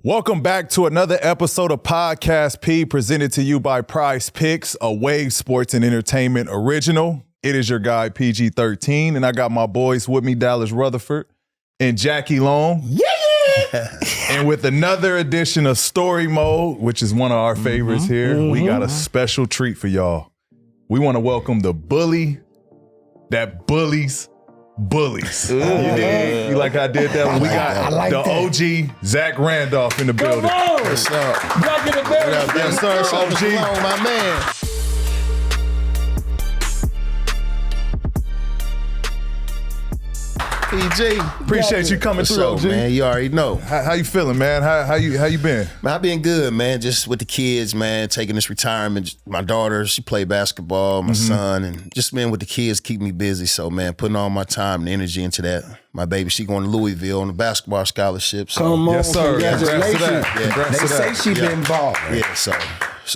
Welcome back to another episode of Podcast P, presented to you by Prize Picks, a Wave Sports and Entertainment original. It is your guy, PG-13, and I got my boys with me, Dallas Rutherford and Jackie Long. Yeah! And with another edition of Story Mode, which is one of our favorites here, we got a special treat for y'all. We want to welcome the bully that bullies bullies. You dig? You like how I did that? We got the OG Zach Randolph in the building. What's up? Back in the building. What up, Yes, sir. OG. My man. PG. Appreciate you coming What's through, up, OG. man? You already know. How you feeling, man? How you been? Man, I've been good, man. Just with the kids, man, taking this retirement. My daughter, she played basketball, my son, and just, man, with the kids, keep me busy. So, man, putting all my time and energy into that. My baby, she going to Louisville on a basketball scholarship. So. Come on, Yes, sir. congratulations. Congrats to that. Yeah. Congrats They to say that. she been balling. Yeah, so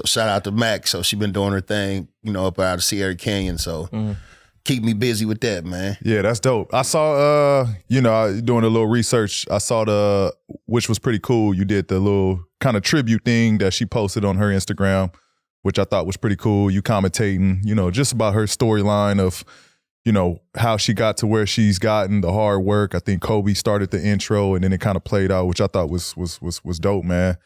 shout out to Mac. So she been doing her thing, up out of Sierra Canyon. So keep me busy with that, man. Yeah, that's dope. I saw, doing a little research. I saw which was pretty cool. You did the little kind of tribute thing that she posted on her Instagram, which I thought was pretty cool. You commentating, just about her storyline of, how she got to where she's gotten, the hard work. I think Kobe started the intro and then it kind of played out, which I thought was dope, man.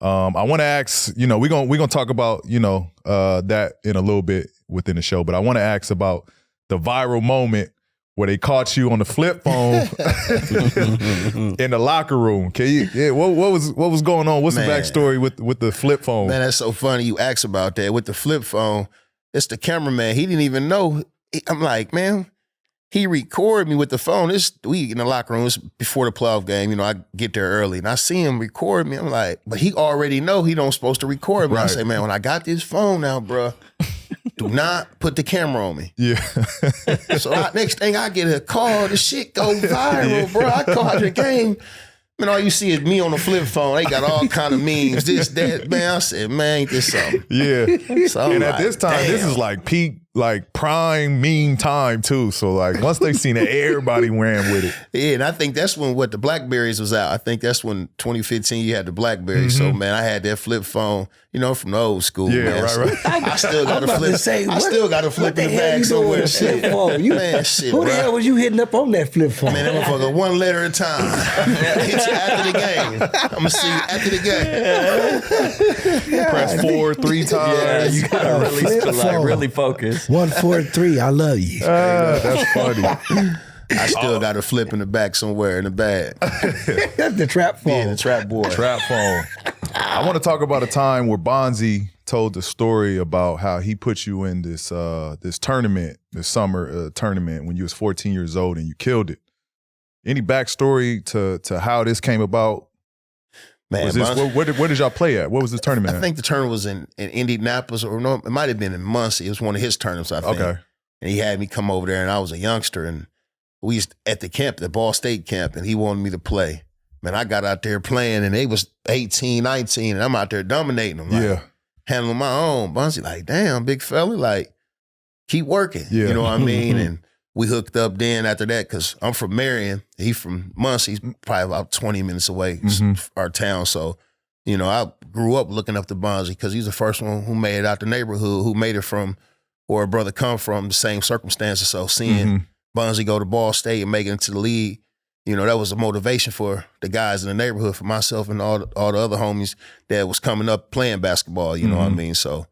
I want to ask, we're gonna talk about, that in a little bit within the show, but I want to ask about the viral moment where they caught you on the flip phone in the locker room. What was going on? What's the backstory with the flip phone? Man, that's so funny you asked about that. With the flip phone, it's the cameraman. He didn't even know. I'm like, man, he recorded me with the phone. We in the locker room. It's before the playoff game. I get there early, and I see him record me. I'm like, but he already know he don't supposed to record me. Right. I say, man, when I got this phone now, bro, do not put the camera on me. Yeah. So next thing I get a call, the shit go viral, bro. I call the game. Man, all you see is me on the flip phone. They got all kind of memes, this, that. Man, I said, man, ain't this something? Yeah. So And I'm at this time, this is like peak, like prime meme time too. So like once they seen it, everybody ran with it. Yeah, and I think that's when the Blackberries was out. I think that's when 2015 you had the Blackberries. So man, I had that flip phone, from the old school. Yeah, man. right. I still got I'm a about flip. to say, I still got a flip in the bag somewhere. Shit, phone? man, shit, Who the bro. hell was you hitting up on that flip phone? Man, that motherfucker one letter at a time. Hit you after the game. I'm gonna see you after the game. Press 4 3 times. Yeah, you gotta flip phone. really focus. 143, I love you. That's funny. I still got a flip in the back somewhere in the bag. That's the trap phone. Yeah, the trap boy. Trap phone. I want to talk about a time where Bonzi told the story about how he put you in this tournament, this summer tournament when you was 14 years old and you killed it. Any backstory to how this came about? Man, Was this, where did y'all play at? What was the tournament I at? think the tournament was in Indianapolis, or no, it might have been in Muncie. It was one of his tournaments, I think. Okay. And he had me come over there, and I was a youngster, and we used at the camp, the Ball State camp, and he wanted me to play. Man, I got out there playing, and they was 18, 19, and I'm out there dominating them. Like, handling my own. Bunzy like, damn, big fella, like, keep working. Yeah. You know what I mean? And we hooked up then after that, because I'm from Marion. He from Muncie. He's probably about 20 minutes away, our town. So, I grew up looking up to Bonzi because he's the first one who made it out the neighborhood, who made it from where a brother come from, the same circumstances. So seeing Bonzi go to Ball State and make it into the league, that was a motivation for the guys in the neighborhood, for myself and all the other homies that was coming up playing basketball, you know what I mean? So,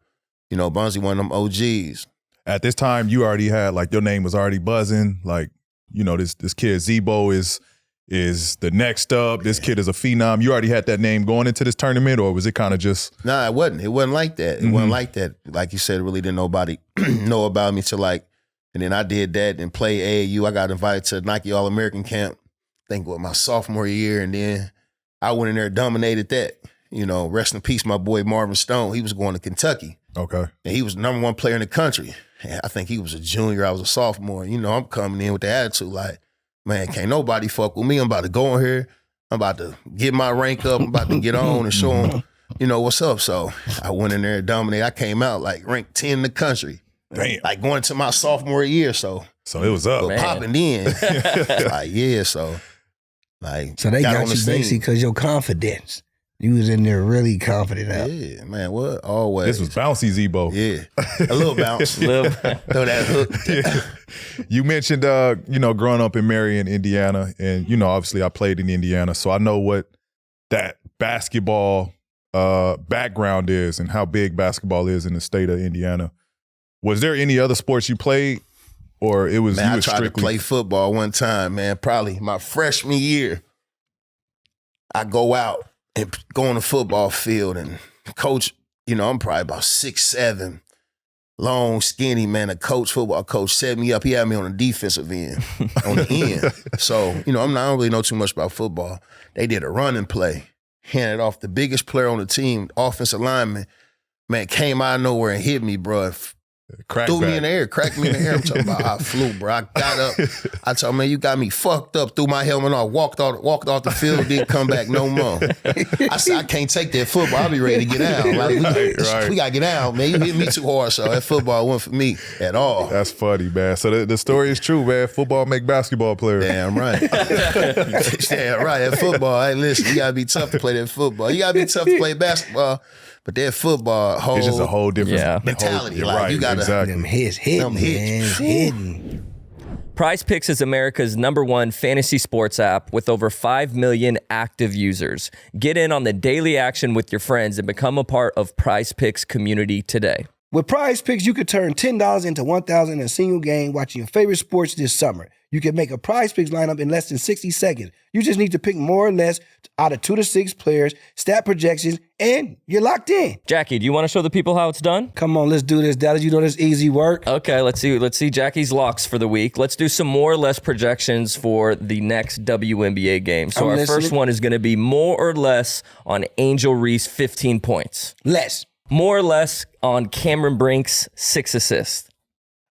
Bonzi one of them OGs. At this time, you already had, like, your name was already buzzing. Like, this kid Zebo is the next up. This kid is a phenom. You already had that name going into this tournament, or was it kind of just? Nah, it wasn't. It wasn't like that. It wasn't like that. Like you said, really didn't nobody know about me till and then I did that and played AAU. I got invited to Nike All-American camp, I think my sophomore year, and then I went in there and dominated that. Rest in peace, my boy Marvin Stone. He was going to Kentucky. Okay. And he was the number one player in the country. And I think he was a junior. I was a sophomore. I'm coming in with the attitude like, man, can't nobody fuck with me. I'm about to go in here. I'm about to get my rank up. I'm about to get on and show them, what's up. So I went in there and dominated. I came out like ranked 10 in the country. Damn. Like going into my sophomore year. So it was up. popping in. Like, yeah, so like. So they got on the you scene. basically because your confidence. You was in there really confident out. Yeah, man, what? Always. This was bouncy Zebo. Yeah, a little bounce. Throw that hook. You mentioned, growing up in Marion, Indiana, and obviously I played in Indiana, so I know what that basketball background is and how big basketball is in the state of Indiana. Was there any other sports you played, or it was? Man, you I tried to play football one time, man. Probably my freshman year. I go out and go on the football field, and coach, I'm probably about 6'7", long, skinny, man. Football coach set me up. He had me on the defensive end, on the end. So, I don't really know too much about football. They did a running play, handed off the biggest player on the team, offensive lineman, man, came out of nowhere and hit me, bro. Threw me in the air, cracked me in the air. I'm talking about I flew, bro. I got up. I told him, man, you got me fucked up. Threw my helmet off, walked off the field, didn't come back no more. I said, I can't take that football. I'll be ready to get out. Like, we got to get out, man. You hit me too hard, so that football wasn't for me at all. That's funny, man. So the story is true, man. Football make basketball players. Damn right. Damn right. That football, hey, listen, you got to be tough to play that football. You got to be tough to play basketball. But that football it's just a whole different mentality. Like, you got to Them hits hitting, man. Hitting. Prize Picks is America's #1 fantasy sports app with over 5 million active users. Get in on the daily action with your friends and become a part of Prize Picks community today. With Prize Picks, you could turn $10 into $1,000 in a single game watching your favorite sports this summer. You can make a Prize Picks lineup in less than 60 seconds. You just need to pick more or less out of 2 to 6 players, stat projections, and you're locked in. Jackie, do you want to show the people how it's done? Come on, let's do this, Dallas. You know this easy work. Okay, let's see Jackie's locks for the week. Let's do some more or less projections for the next WNBA game. So our first one is going to be more or less on Angel Reese 15 points. Less. More or less on Cameron Brink's 6 assists.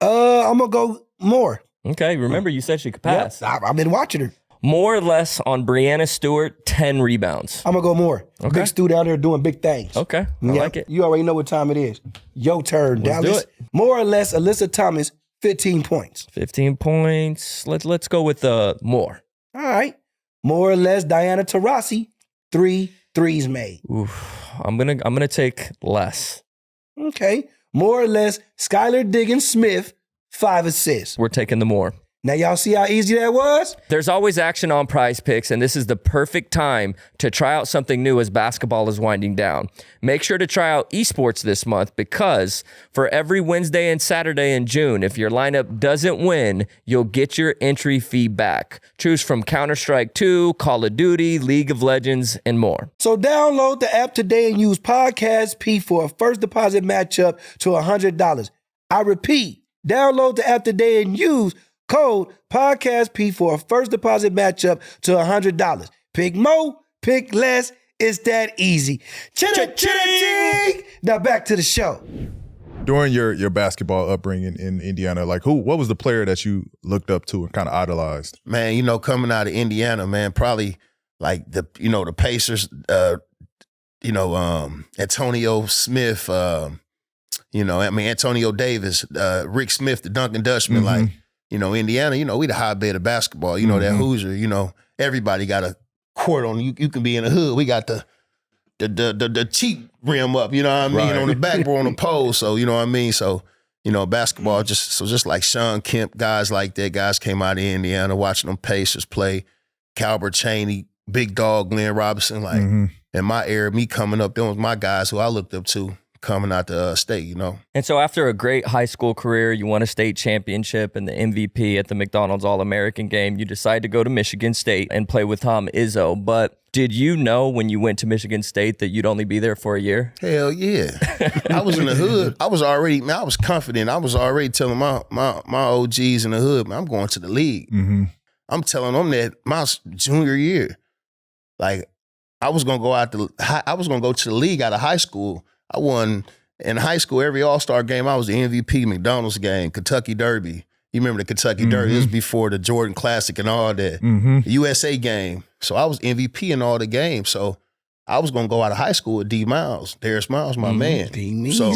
I'm going to go more. Okay, remember you said she could pass. Yep, I've been watching her. More or less on Brianna Stewart, 10 rebounds. I'm going to go more. Okay. Big Stu down there doing big things. Okay, I like it. You already know what time it is. Your turn, Let's Dallas. do it. More or less, Alyssa Thomas, 15 points. 15 points. Let's go with more. All right. More or less, Diana Taurasi, 3 threes made. Oof. I'm gonna take less. Okay. More or less, Skylar Diggins Smith, 5 assists. We're taking the more. Now, y'all see how easy that was? There's always action on Prize Picks, and this is the perfect time to try out something new as basketball is winding down. Make sure to try out esports this month because for every Wednesday and Saturday in June, if your lineup doesn't win, you'll get your entry fee back. Choose from Counter-Strike 2, Call of Duty, League of Legends, and more. So download the app today and use Podcast P for a first deposit matchup to $100. I repeat, download the app today and use code Podcast P for a first deposit matchup to $100. Pick more, pick less. It's that easy. Ching! Now back to the show. During your basketball upbringing in Indiana, like what was the player that you looked up to and kind of idolized? Man, coming out of Indiana, man, probably like the Pacers, Antonio Smith, Antonio Davis, Rick Smith, the Duncan Dutchman, like, Indiana, we the hotbed of basketball. That Hoosier, everybody got a court on you. You can be in the hood. We got the cheap rim up, right. On the backboard on the pole. So, So, basketball just like Sean Kemp, guys like that, guys came out of Indiana watching them Pacers play, Calbert Chaney, Big Dog, Glenn Robinson, like in my era, me coming up, them was my guys who I looked up to coming out the state, And so after a great high school career, you won a state championship and the MVP at the McDonald's All-American game. You decide to go to Michigan State and play with Tom Izzo. But did you know when you went to Michigan State that you'd only be there for a year? Hell yeah. I was in the hood. I was confident. I was already telling my OGs in the hood, man, I'm going to the league. I'm telling them that my junior year, like I was going to go to the league out of high school. I won in high school every All-Star game. I was the MVP, McDonald's game, Kentucky Derby. You remember the Kentucky Derby? It was before the Jordan Classic and all that. The USA game. So I was MVP in all the games. So I was going to go out of high school with D Miles. Darius Miles, my man. So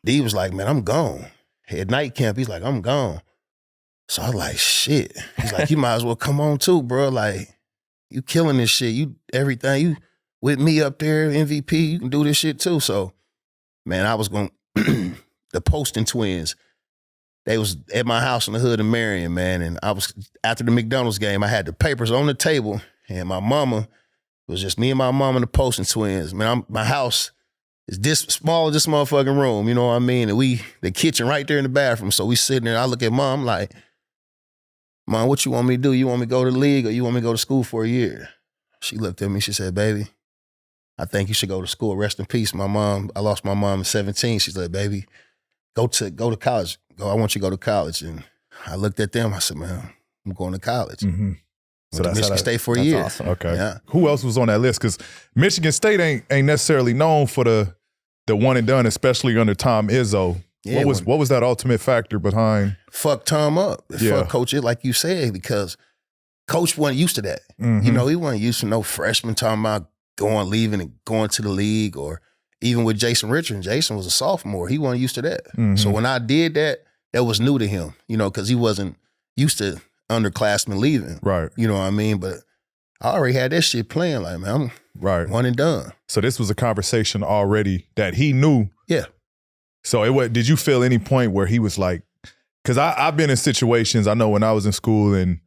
D was like, man, I'm gone. At night camp, he's like, I'm gone. So I was like, shit. He's like, you might as well come on too, bro. Like, you killing this shit. You everything. with me up there, MVP, you can do this shit too. So, man, I was going the Poston twins. They was at my house in the hood of Marion, man. And I was, after the McDonald's game, I had the papers on the table, and my mama, it was just me and my mom and the Poston twins. Man, my house is this small as this motherfucking room, you know what I mean? And the kitchen right there in the bathroom. So we sitting there, I look at Mom like, Mom, what you want me to do? You want me to go to the league or you want me to go to school for a year? She looked at me, she said, baby, I think you should go to school. Rest in peace. My mom, I lost my mom at 17. She said, baby, go to college. I want you to go to college. And I looked at them. I said, man, I'm going to college. Mm-hmm. So that's Michigan State for a year. Awesome. Okay. Yeah. Who else was on that list? Because Michigan State ain't necessarily known for the one and done, especially under Tom Izzo. Yeah, what was that ultimate factor behind? Fuck Tom up. Yeah. Fuck Coach it, like you said, because Coach wasn't used to that. Mm-hmm. You know, he wasn't used to no freshman talking about leaving and going to the league, or even with Jason Richardson. Jason was a sophomore. He wasn't used to that. Mm-hmm. So when I did that, that was new to him, you know, because he wasn't used to underclassmen leaving. Right. You know what I mean? But I already had that shit playing like, man, I'm Right. one and done. So this was a conversation already that he knew. Yeah. So did you feel any point where he was like, because I've been in situations, I know when I was in school and,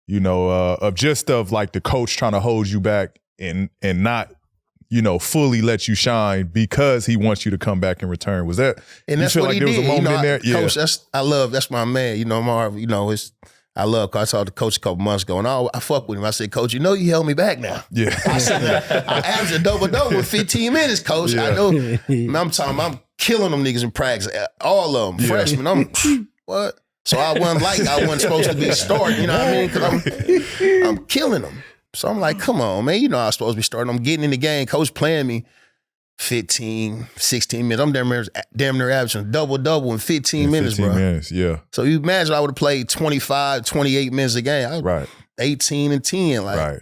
you know, of like the coach trying to hold you back and not, you know, fully let you shine because he wants you to come back and return. Was that, And that's you feel what like he there was did. a moment in there? Yeah. Coach, that's my man. You know, Marv, you know, I love, cause I saw the coach a couple months ago, and I fuck with him. I said, Coach, you know you held me back now. Yeah. I said, I averaged a double-double in 15 minutes, Coach. Yeah. I know. I'm killing them niggas in practice. All of them. Yeah. Freshmen. What? So I wasn't supposed to be starting, you know what I mean? Because I'm killing them. So I'm like, come on, man. You know I was supposed to be starting. I'm getting in the game. Coach playing me 15, 16 minutes. I'm damn near averaging a double-double in 15 minutes, 15 bro. minutes, yeah. So you imagine I would have played 25, 28 minutes a game. Right. 18 and 10. Like, Right.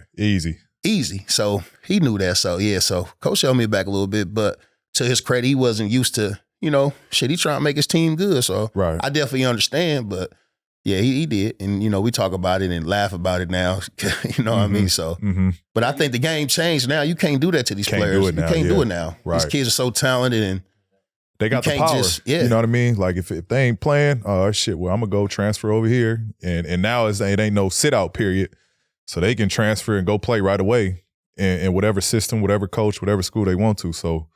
Easy. So he knew that. So yeah, so Coach held me back a little bit, but to his credit, he wasn't used to, you know, shit, he trying to make his team good. So Right. I definitely understand, but yeah, he did. And, you know, we talk about it and laugh about it now. You know what I mean? So, but I think the game changed now. You can't do that to these players. Do it now, you can't yeah. do it now. Right. These kids are so talented and They got you the can't power. yeah. You know what I mean? Like if they ain't playing, oh shit, well I'm gonna go transfer over here. And now it ain't no sit out period. So they can transfer and go play right away in whatever system, whatever coach, whatever school they want to. So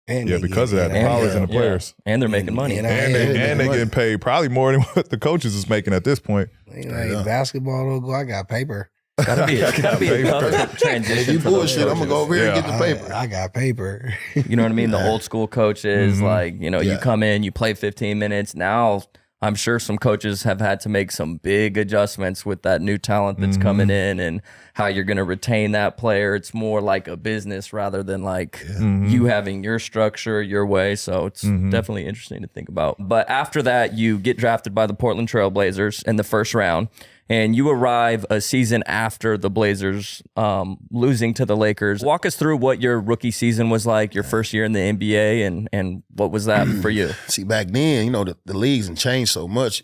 yeah, because of that, the powers and the players. And they're making money. And They getting paid probably more than what the coaches is making at this point. Like basketball don't go, I got paper. Gotta be a tough transition. if you for those bullshit, I'm gonna go over here and Yeah. get the paper. I got paper. You know what I mean? The old school coaches, like, you know, you Yeah. come in, you play 15 minutes. Now, I'm sure some coaches have had to make some big adjustments with that new talent that's coming in and how you're going to retain that player. It's more like a business rather than like you having your structure, your way. So it's definitely interesting to think about. But after that, you get drafted by the Portland Trailblazers in the first round. And you arrive a season after the Blazers losing to the Lakers. Walk us through what your rookie season was like, your first year in the NBA, and what was that for you? See, back then, you know, the leagues and changed so much.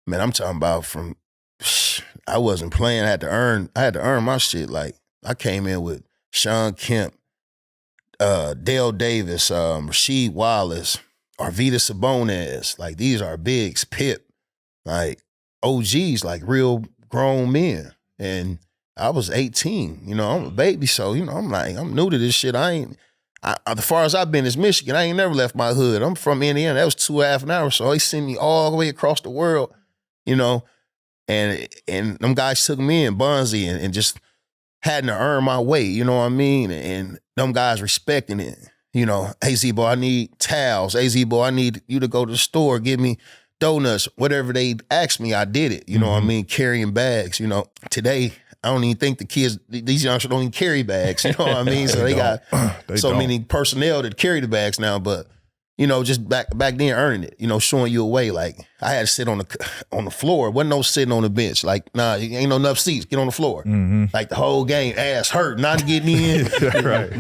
Man, I'm talking about from I wasn't playing. I had to earn my shit. Like I came in with Sean Kemp, Dale Davis, Rasheed Wallace, Arvydas Sabonis. Like these are bigs, Pip, like OGs, like real grown men. And I was 18, you know, I'm a baby. So, you know, I'm like, I'm new to this shit. As far as I've been is Michigan. I ain't never left my hood. I'm from Indiana. That was 2.5 hours. So they sent me all the way across the world, you know, and them guys took me in, Bonzi, and just had to earn my way, you know what I mean? And them guys respecting it. You know, hey, Z-Boy, I need towels. Hey, Z-Boy, I need you to go to the store, give me donuts, whatever they asked me, I did it. You know what I mean? Carrying bags, you know. Today, I don't even think the kids, these youngsters don't even carry bags, you know what I mean? So they got many personnel that carry the bags now, but, you know, just back then earning it, you know, showing you a way. Like, I had to sit on the floor. Wasn't no sitting on the bench. Like, nah, ain't no enough seats. Get on the floor. Like, the whole game, ass hurt, not getting in. Right.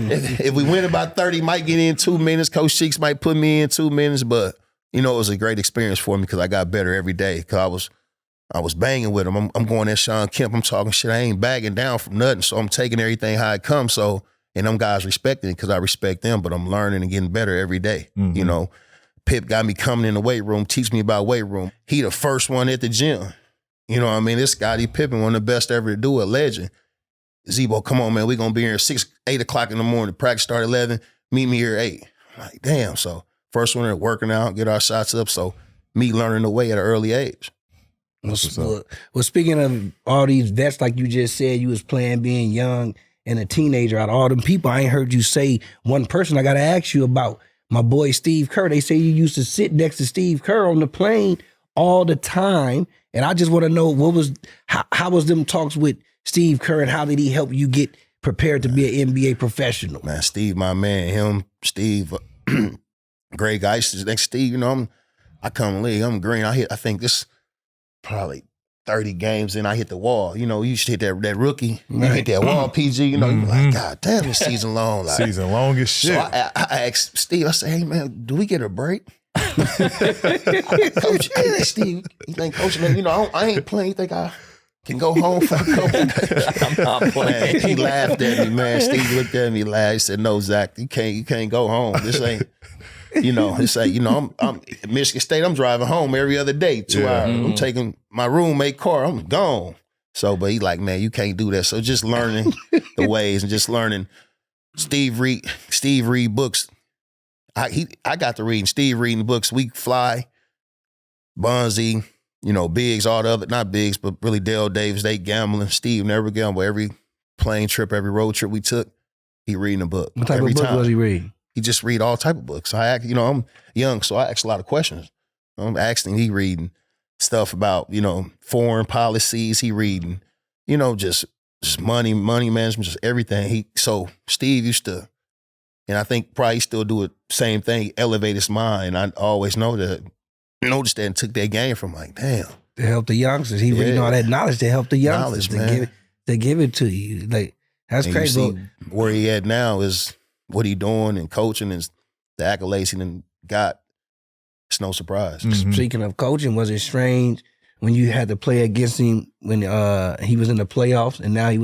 If we win about 30, might get in 2 minutes. Coach Cheeks might put me in 2 minutes, but you know, it was a great experience for me because I got better every day. Because I was banging with him. I'm going at Sean Kemp. I'm talking shit. I ain't bagging down from nothing. So I'm taking everything how it comes. So And them guys respecting it because I respect them, but I'm learning and getting better every day. Mm-hmm. You know, Pip got me coming in the weight room, teach me about weight room. He the first one at the gym. You know what I mean? This Scottie Pippen, one of the best ever to do it, legend. Zebo, come on, man. We going to be here at 8 o'clock in the morning. Practice start at 11. Meet me here at 8. I'm like, damn. So first one at working out, get our shots up. So me learning the way at an early age. Well, speaking of all these vets, like you just said, you was playing being young and a teenager. Out of all them people, I ain't heard you say one person. I got to ask you about my boy Steve Kerr. They say you used to sit next to Steve Kerr on the plane all the time. And I just want to know how was them talks with Steve Kerr and how did he help you get prepared to be an NBA professional? Man, Steve, my man, Steve, great guy. Next to Steve, you know, I come in the league, I'm green. I think this probably 30 games in, I hit the wall. You know, you used to hit that rookie, you hit that wall, PG, you know, you're like, God damn, this season long. Like, season long as shit. So I asked Steve, I said, hey, man, do we get a break? Coach, hey, Steve, you think Coach, you know, I ain't playing. You think I can go home for a couple days? I'm not playing. He laughed at me, man. Steve looked at me, laughed. He said, no, Zach, you can't go home. This ain't, you know, I'm at Michigan State, I'm driving home every other day, 2 hours. I'm taking my roommate car, I'm gone. So, but he like, man, you can't do that. So just learning the ways and just learning. Steve read books. I got to reading. Steve reading books. We fly, Bonzi, you know, Biggs, all the other, not Biggs, but really Dale Davis, they gambling. Steve never gambled. Every plane trip, every road trip we took, he reading a book. What type of book was he reading? He just read all type of books. I'm young, so I ask a lot of questions. I'm asking, he reading stuff about, you know, foreign policies. He reading, you know, just money management, just everything. So Steve used to, and I think probably still do it same thing, elevate his mind. I always noticed that and took that game from like, damn. To help the youngsters. He reading all that knowledge to help the youngsters. Knowledge, to give it to you. Like, that's and crazy. You see where he at now is what he doing and coaching and the accolades he done got. It's no surprise. Mm-hmm. Speaking of coaching, was it strange when you had to play against him when he was in the playoffs and now he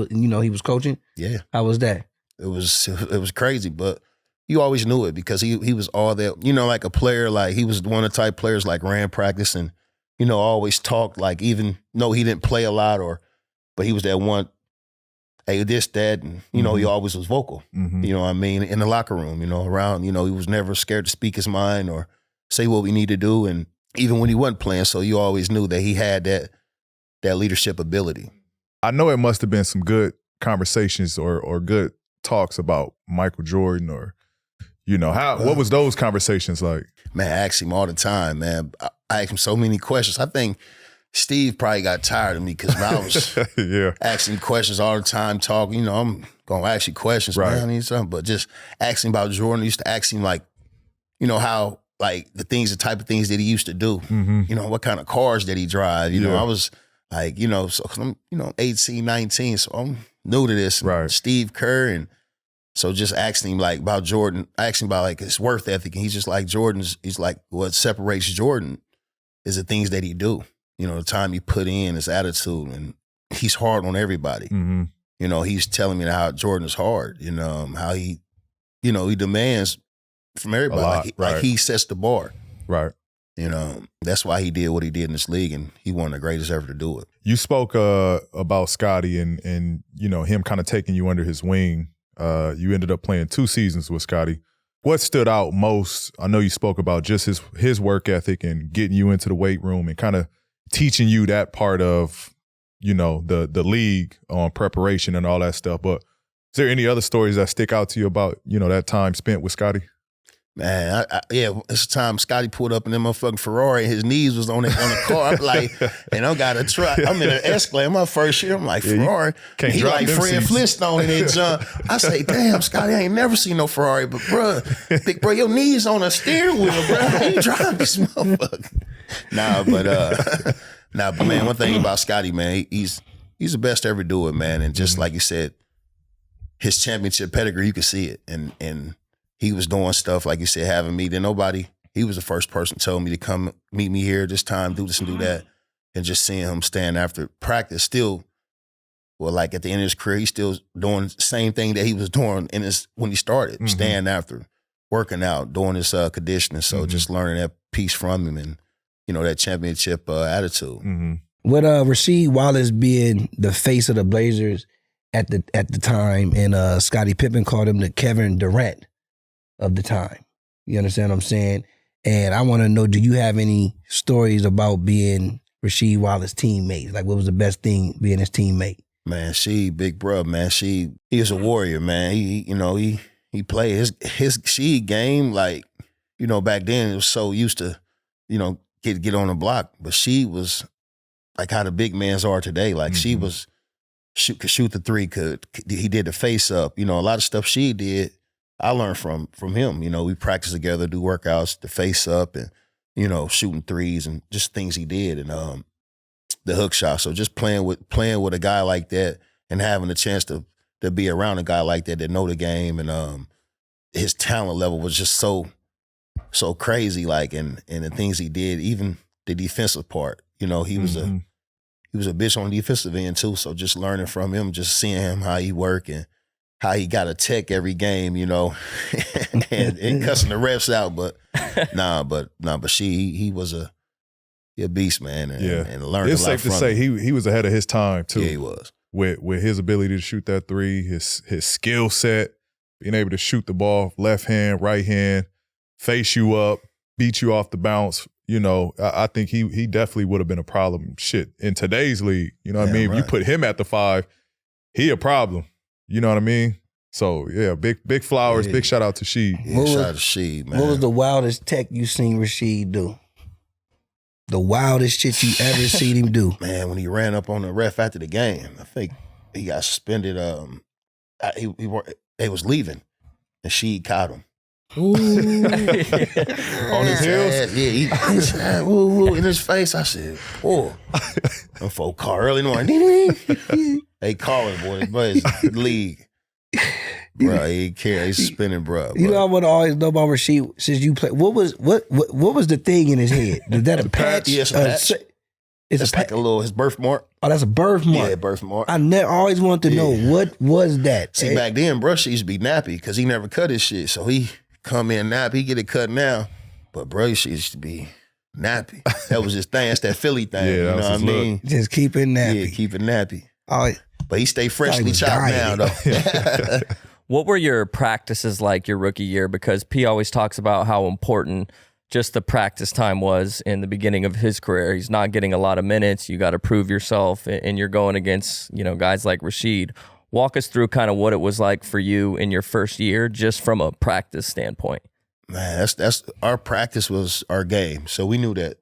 was coaching? Yeah. How was that? It was crazy, but you always knew it because he was all that, you know, like a player, like he was one of the type players like ran practice and, you know, always talked like even though he didn't play a lot but he was that one, hey, this, that, and, you know, he always was vocal, you know what I mean, in the locker room, you know, around, you know, he was never scared to speak his mind or say what we need to do. And even when he wasn't playing, so you always knew that he had that leadership ability. I know it must have been some good conversations or good talks about Michael Jordan or, you know, what was those conversations like? Man, I ask him all the time, man. I ask him so many questions. I think Steve probably got tired of me because I was asking questions all the time, talking. You know, I'm going to ask you questions, man. I need something. But just asking about Jordan, I used to ask him, like, you know, how, like, the type of things that he used to do. You know, what kind of cars did he drive? You know, I was like, you know, so I'm, you know, 18, 19, so I'm new to this. Right. Steve Kerr, and so just asking him like about Jordan, asking about like his work ethic, and he's just like he's like what separates Jordan is the things that he do. You know, the time he put in, his attitude, and he's hard on everybody. You know, he's telling me how Jordan is hard. You know, how he, you know, he demands from everybody. Like he sets the bar. Right. You know, that's why he did what he did in this league, and he one of the greatest ever to do it. You spoke about Scottie and you know him kind of taking you under his wing. You ended up playing 2 seasons with Scottie. What stood out most? I know you spoke about just his work ethic and getting you into the weight room and kind of teaching you that part of, you know, the league on preparation and all that stuff. But is there any other stories that stick out to you about, you know, that time spent with Scottie? Man, it's the time Scottie pulled up in that motherfucking Ferrari and his knees was on the car. I'm like, and I got a truck. I'm in an Escalade. My first year, I'm like, Ferrari. Can't he like Fred Flintstone in that junk. I say, damn, Scottie, I ain't never seen no Ferrari, but big bro, your knees on a steering wheel, bro. How you drive this motherfucker? But man, one thing about Scottie, man, he's the best to ever do it, man. And just like you said, his championship pedigree, you can see it. And he was doing stuff, like you said, having me. Then he was the first person to tell me to come meet me here this time, do this and do that. And just seeing him stand after practice, still Well, like at the end of his career, he's still doing the same thing that he was doing when he started, staying after, working out, doing his conditioning. So just learning that piece from him and, that championship attitude. With Rasheed Wallace being the face of the Blazers at the time, and Scottie Pippen called him the Kevin Durant of the time. You understand what I'm saying? And I want to know, do you have any stories about being Rasheed Wallace's teammate? Like, what was the best thing being his teammate? Man, big bro, man. He was a warrior, man. He played his game, like, back then it was so used to, get on the block. But she was like how the big mans are today. Like she was could shoot the three, he did the face up. A lot of stuff she did, I learned from him. We practiced together, do workouts, the face up and, shooting threes and just things he did. And the hook shot. So just playing with a guy like that and having a chance to be around a guy like that know the game, and his talent level was just so crazy. Like and the things he did, even the defensive part. He was a bitch on the defensive end too. So just learning from him, just seeing him how he work and how he got a tech every game, and cussing the refs out. But he was a beast, man, and learned it's a lot safe to from say him. he was ahead of his time too. Yeah, he was. With his ability to shoot that three, his skill set, being able to shoot the ball left hand, right hand, face you up, beat you off the bounce. I think he definitely would have been a problem. Shit, in today's league, what I mean? Right. If you put him at the 5, he a problem. You know what I mean? So yeah, big flowers, big shout out to Sheed. Yeah, shout out to Sheed, man. What was the wildest tech you seen Rasheed do? The wildest shit you ever seen him do? Man, when he ran up on the ref after the game, I think he got suspended. They was leaving, and Sheed caught him. Ooh. On his heels? Yeah, in his face. I said, "Boy, them folk call early in the morning. They calling, boy, but it's the league." Bro, he care. He's spinning, bro. I want to always know about Rasheed since you played. What was the thing in his head? Is that a patch? Yes, a patch. It's like his birthmark. Oh, that's a birthmark. Yeah, birthmark. I always wanted to know what was that. See, back then, bro, she used to be nappy because he never cut his shit. So he come in nappy, he get it cut now. But bro, she used to be nappy. That was his thing. That's that Philly thing. Yeah, you know what I mean? Just keep it nappy. Yeah, keep it nappy. Oh, but he stay freshly chopped now, though. What were your practices like your rookie year? Because P always talks about how important just the practice time was in the beginning of his career. He's not getting a lot of minutes. You got to prove yourself, and you're going against, guys like Rasheed. Walk us through kind of what it was like for you in your first year, just from a practice standpoint. Man, that's our practice was our game. So we knew that.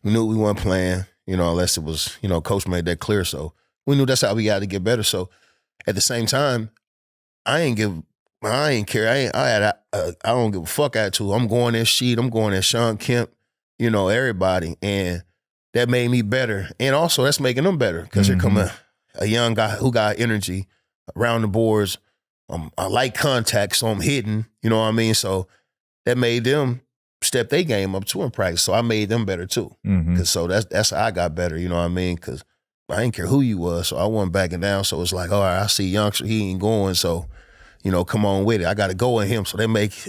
We knew we weren't playing, unless it was, coach made that clear. So we knew that's how we got to get better. So at the same time, I ain't care. I don't give a fuck attitude. I'm going at Sheed. I'm going at Sean Kemp, everybody. And that made me better. And also that's making them better because here come a young guy who got energy around the boards. I like contact, so I'm hitting, you know what I mean? So that made them step their game up too in practice. So I made them better too. So that's how I got better, you know what I mean? Because I didn't care who you was, so I wasn't backing down. So it's like, all right, I see youngster, he ain't going, so come on with it. I got to go at him. So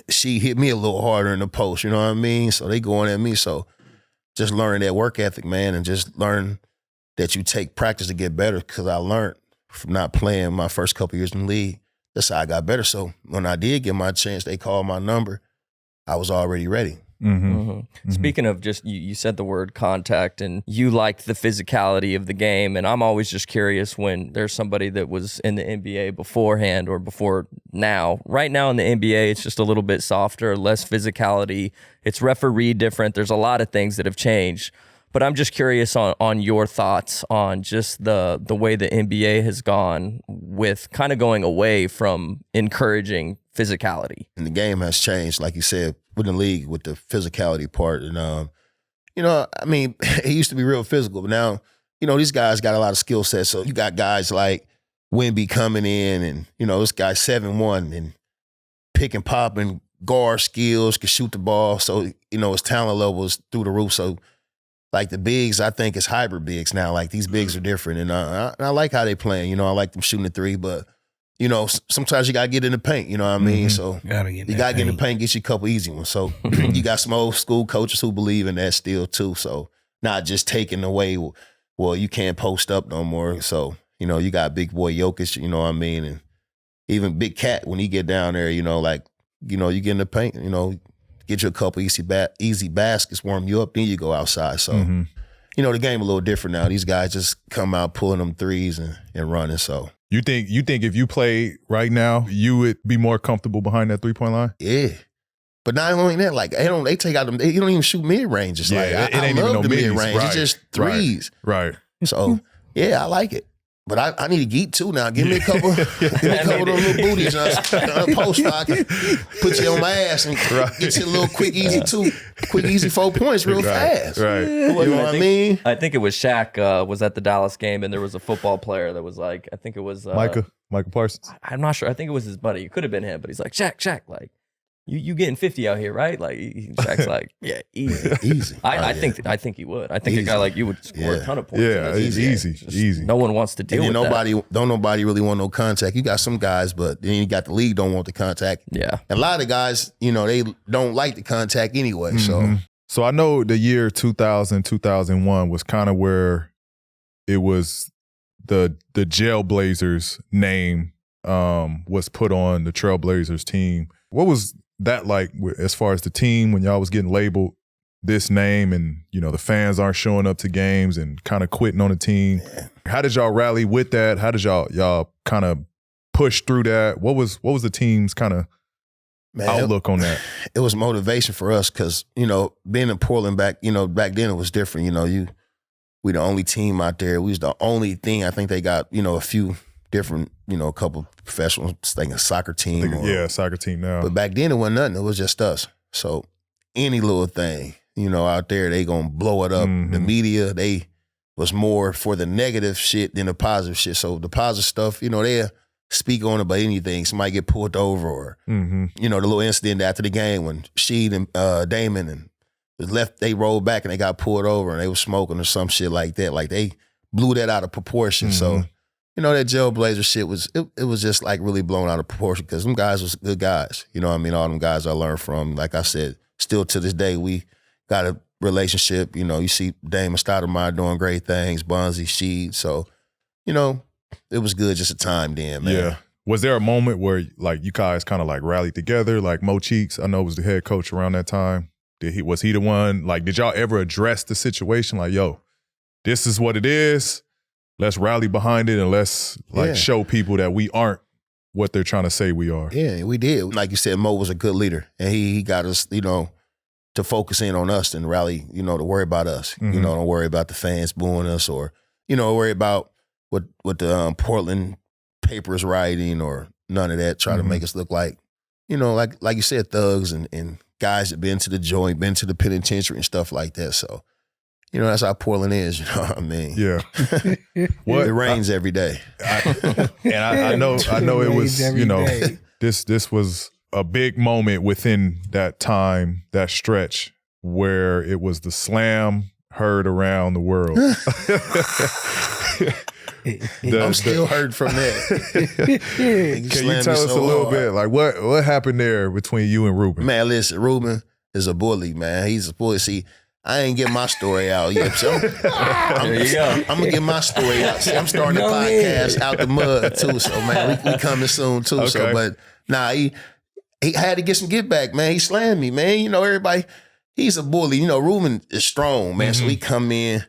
she hit me a little harder in the post, you know what I mean? So they going at me. So just learning that work ethic, man, and just learn that you take practice to get better, because I learned from not playing my first couple years in the league. That's how I got better. So when I did get my chance, they called my number. I was already ready. Speaking of just, you said the word contact, and you liked the physicality of the game, and I'm always just curious when there's somebody that was in the NBA beforehand or before now. Right now in the NBA, it's just a little bit softer, less physicality. It's referee different. There's a lot of things that have changed. But I'm just curious on your thoughts on just the way the NBA has gone with kind of going away from encouraging physicality. And the game has changed, like you said, with the league, with the physicality part. And, I mean, it used to be real physical, but now, these guys got a lot of skill sets. So you got guys like Wemby coming in and, this guy 7'1" and pick and pop and guard skills, can shoot the ball. So, his talent level is through the roof. So, like the bigs, I think it's hybrid bigs now. Like these bigs are different, and I like how they playing. You know, I like them shooting the three, but you know, sometimes you gotta get in the paint. You know what I mean? So you gotta get in the paint, get you a couple easy ones. So you got some old school coaches who believe in that still too. So not just taking away, well, you can't post up no more. So you know, you got big boy Jokic. You know what I mean? And even Big Cat when he get down there, you know, like you know, you get in the paint. You know, get you a couple easy baskets, warm you up, then you go outside. So you know, the game a little different now. These guys just come out pulling them threes and running. So. You think if you played right now, you would be more comfortable behind that 3-point line? Yeah. But not only that, like they take out them, you don't even shoot mid-range. It's like I ain't love even no the middies. mid-range. Right. It's just threes. Right. So yeah, I like it. But I need to geek too now. Give me a couple of them little booties on a post so I can put you on my ass and get you a little quick, easy 4 points real fast. Right. You know what I mean? I think it was Shaq was at the Dallas game, and there was a football player that was like, I think it was Michael Parsons. I'm not sure. I think it was his buddy. It could have been him, but he's like, Shaq, like, you getting 50 out here, right? Like Shaq's like, yeah, easy. I think he would. I think a guy like you would score a ton of points. Yeah, it's easy. No one wants to deal with that. Don't nobody really want no contact. You got some guys, but then you got the league don't want the contact. Yeah. And a lot of guys, you know, they don't like the contact anyway. So I know the year 2000, 2001 was kind of where it was the JailBlazers name was put on the Trailblazers team. What was that like as far as the team when y'all was getting labeled this name and, you know, the fans aren't showing up to games and kind of quitting on the team? Yeah. How did y'all rally with that? How did y'all kind of push through that? What was the team's kind of outlook on that? It was motivation for us because, you know, being in Portland back then it was different. You know, we the only team out there. We was the only thing. I think they got, you know, a few different, you know, a couple professionals, like a soccer team. Soccer team now. But back then it wasn't nothing. It was just us. So any little thing, you know, out there, they gonna blow it up. The media, they was more for the negative shit than the positive shit. So the positive stuff, you know, they'll speak on about anything. Somebody get pulled over or, you know, the little incident after the game when Sheed and Damon and left, they rolled back and they got pulled over and they was smoking or some shit like that. Like they blew that out of proportion. So, you know, that JailBlazer shit was, it was just like really blown out of proportion because them guys was good guys. You know what I mean? All them guys I learned from. Like I said, still to this day, we got a relationship. You know, you see Damon Stoudemire doing great things, Bonzi, Sheed. So, you know, it was good just a time then, man. Yeah. Was there a moment where like you guys kind of like rallied together? Like Mo Cheeks, I know was the head coach around that time. Was he the one? Like, did y'all ever address the situation? Like, yo, this is what it is. Let's rally behind it and let's show people that we aren't what they're trying to say we are. Yeah, we did. Like you said, Mo was a good leader, and he got us, you know, to focus in on us and rally, you know, to worry about us. You know, don't worry about the fans booing us or, you know, worry about what the Portland papers writing or none of that. Try to make us look like, you know, like you said, thugs and guys that been to the joint, been to the penitentiary and stuff like that. So, you know, that's how Portland is, you know what I mean? Yeah. It rains every day. I know it was, you know, this was a big moment within that time, that stretch where it was the slam heard around the world. I'm still hurt from that. Can you tell us a little bit, like what happened there between you and Ruben? Man, listen, Ruben is a bully, man. He's a bully. See, I ain't get my story out yet. So I'm gonna get my story out. See, I'm starting the podcast out the mud too. So man, we coming soon too. Okay. So, but nah, he had to get some get back, man. He slammed me, man. You know, everybody, he's a bully. You know, Ruben is strong, man. So he come in.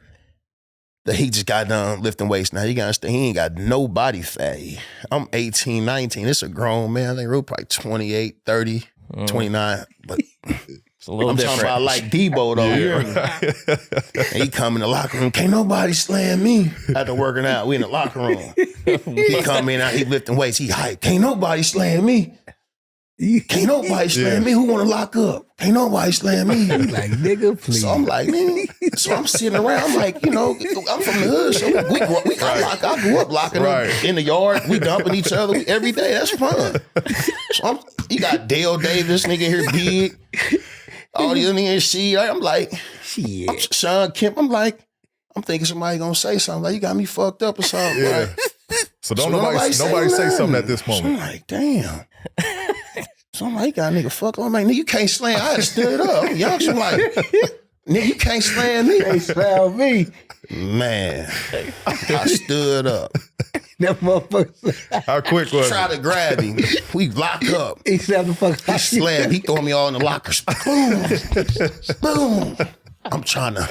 He just got done lifting weights. Now, you got to understand, he ain't got no body fat. I'm 18, 19. It's a grown man. I think Ruben probably 28, 30, 29. But it's a little I'm different. talking about like Debo, though. Yeah. And he come in the locker room. Can't nobody slam me after working out. We in the locker room. He come in, he lifting weights. He hype. Can't nobody slam me. Can't nobody slam me. Who want to lock up? Can't nobody slam me. Like, nigga, please. So I'm like, man. So I'm sitting around. I'm like, you know, I'm from the hood. So I grew up locking up in the yard. We dumping each other every day. That's fun. So you got Dale Davis, nigga here, big. all these niggas see. I'm like, Shit. Sean Kemp. I'm thinking somebody gonna say something. Like, you got me fucked up or something. Yeah. Like, So nobody say something at this So I'm moment. like, damn. So I'm like, got a nigga fuck on. I'm like, nigga, you can't slam. I just stood up. I'm young. So I'm like, nigga, you can't slam me. They slam me. Man, I stood up. That motherfucker. How quick was Try it? to grab him. We lock up. He slapped the fuck He out. slammed. He throw me all in the lockers. Boom. Boom. I'm trying to,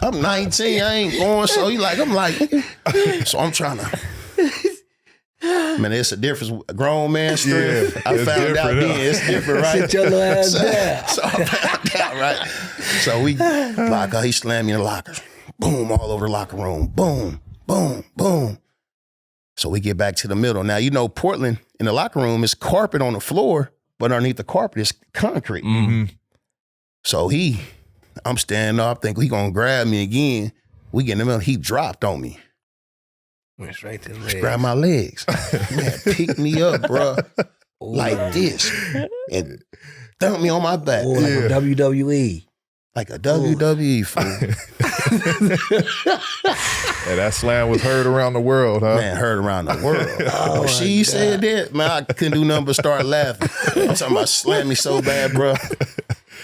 I'm 19. I ain't going. So I'm like, so I'm trying to. Man, it's a difference. A grown man strength. Yeah, I it's found out different, then. huh? It's different, right? Sit your little ass down. So I found out, right? So we lock up. He slammed me in the lockers. Boom, all over the locker room. Boom, boom, boom. So we get back to the middle. Now, Portland in the locker room is carpet on the floor, but underneath the carpet is concrete. Mm-hmm. So I'm standing up, thinking he gonna grab me again. We get in the middle. He dropped on me. Went straight to the leg. Grab my legs. Man, pick me up, bro. Like this. And thump me on my back. Oh, like a WWE. Like a WWE fool. And that slam was heard around the world, huh? Man, heard around the world. When she said that, man, I couldn't do nothing but start laughing. I'm talking about slam me so bad, bro.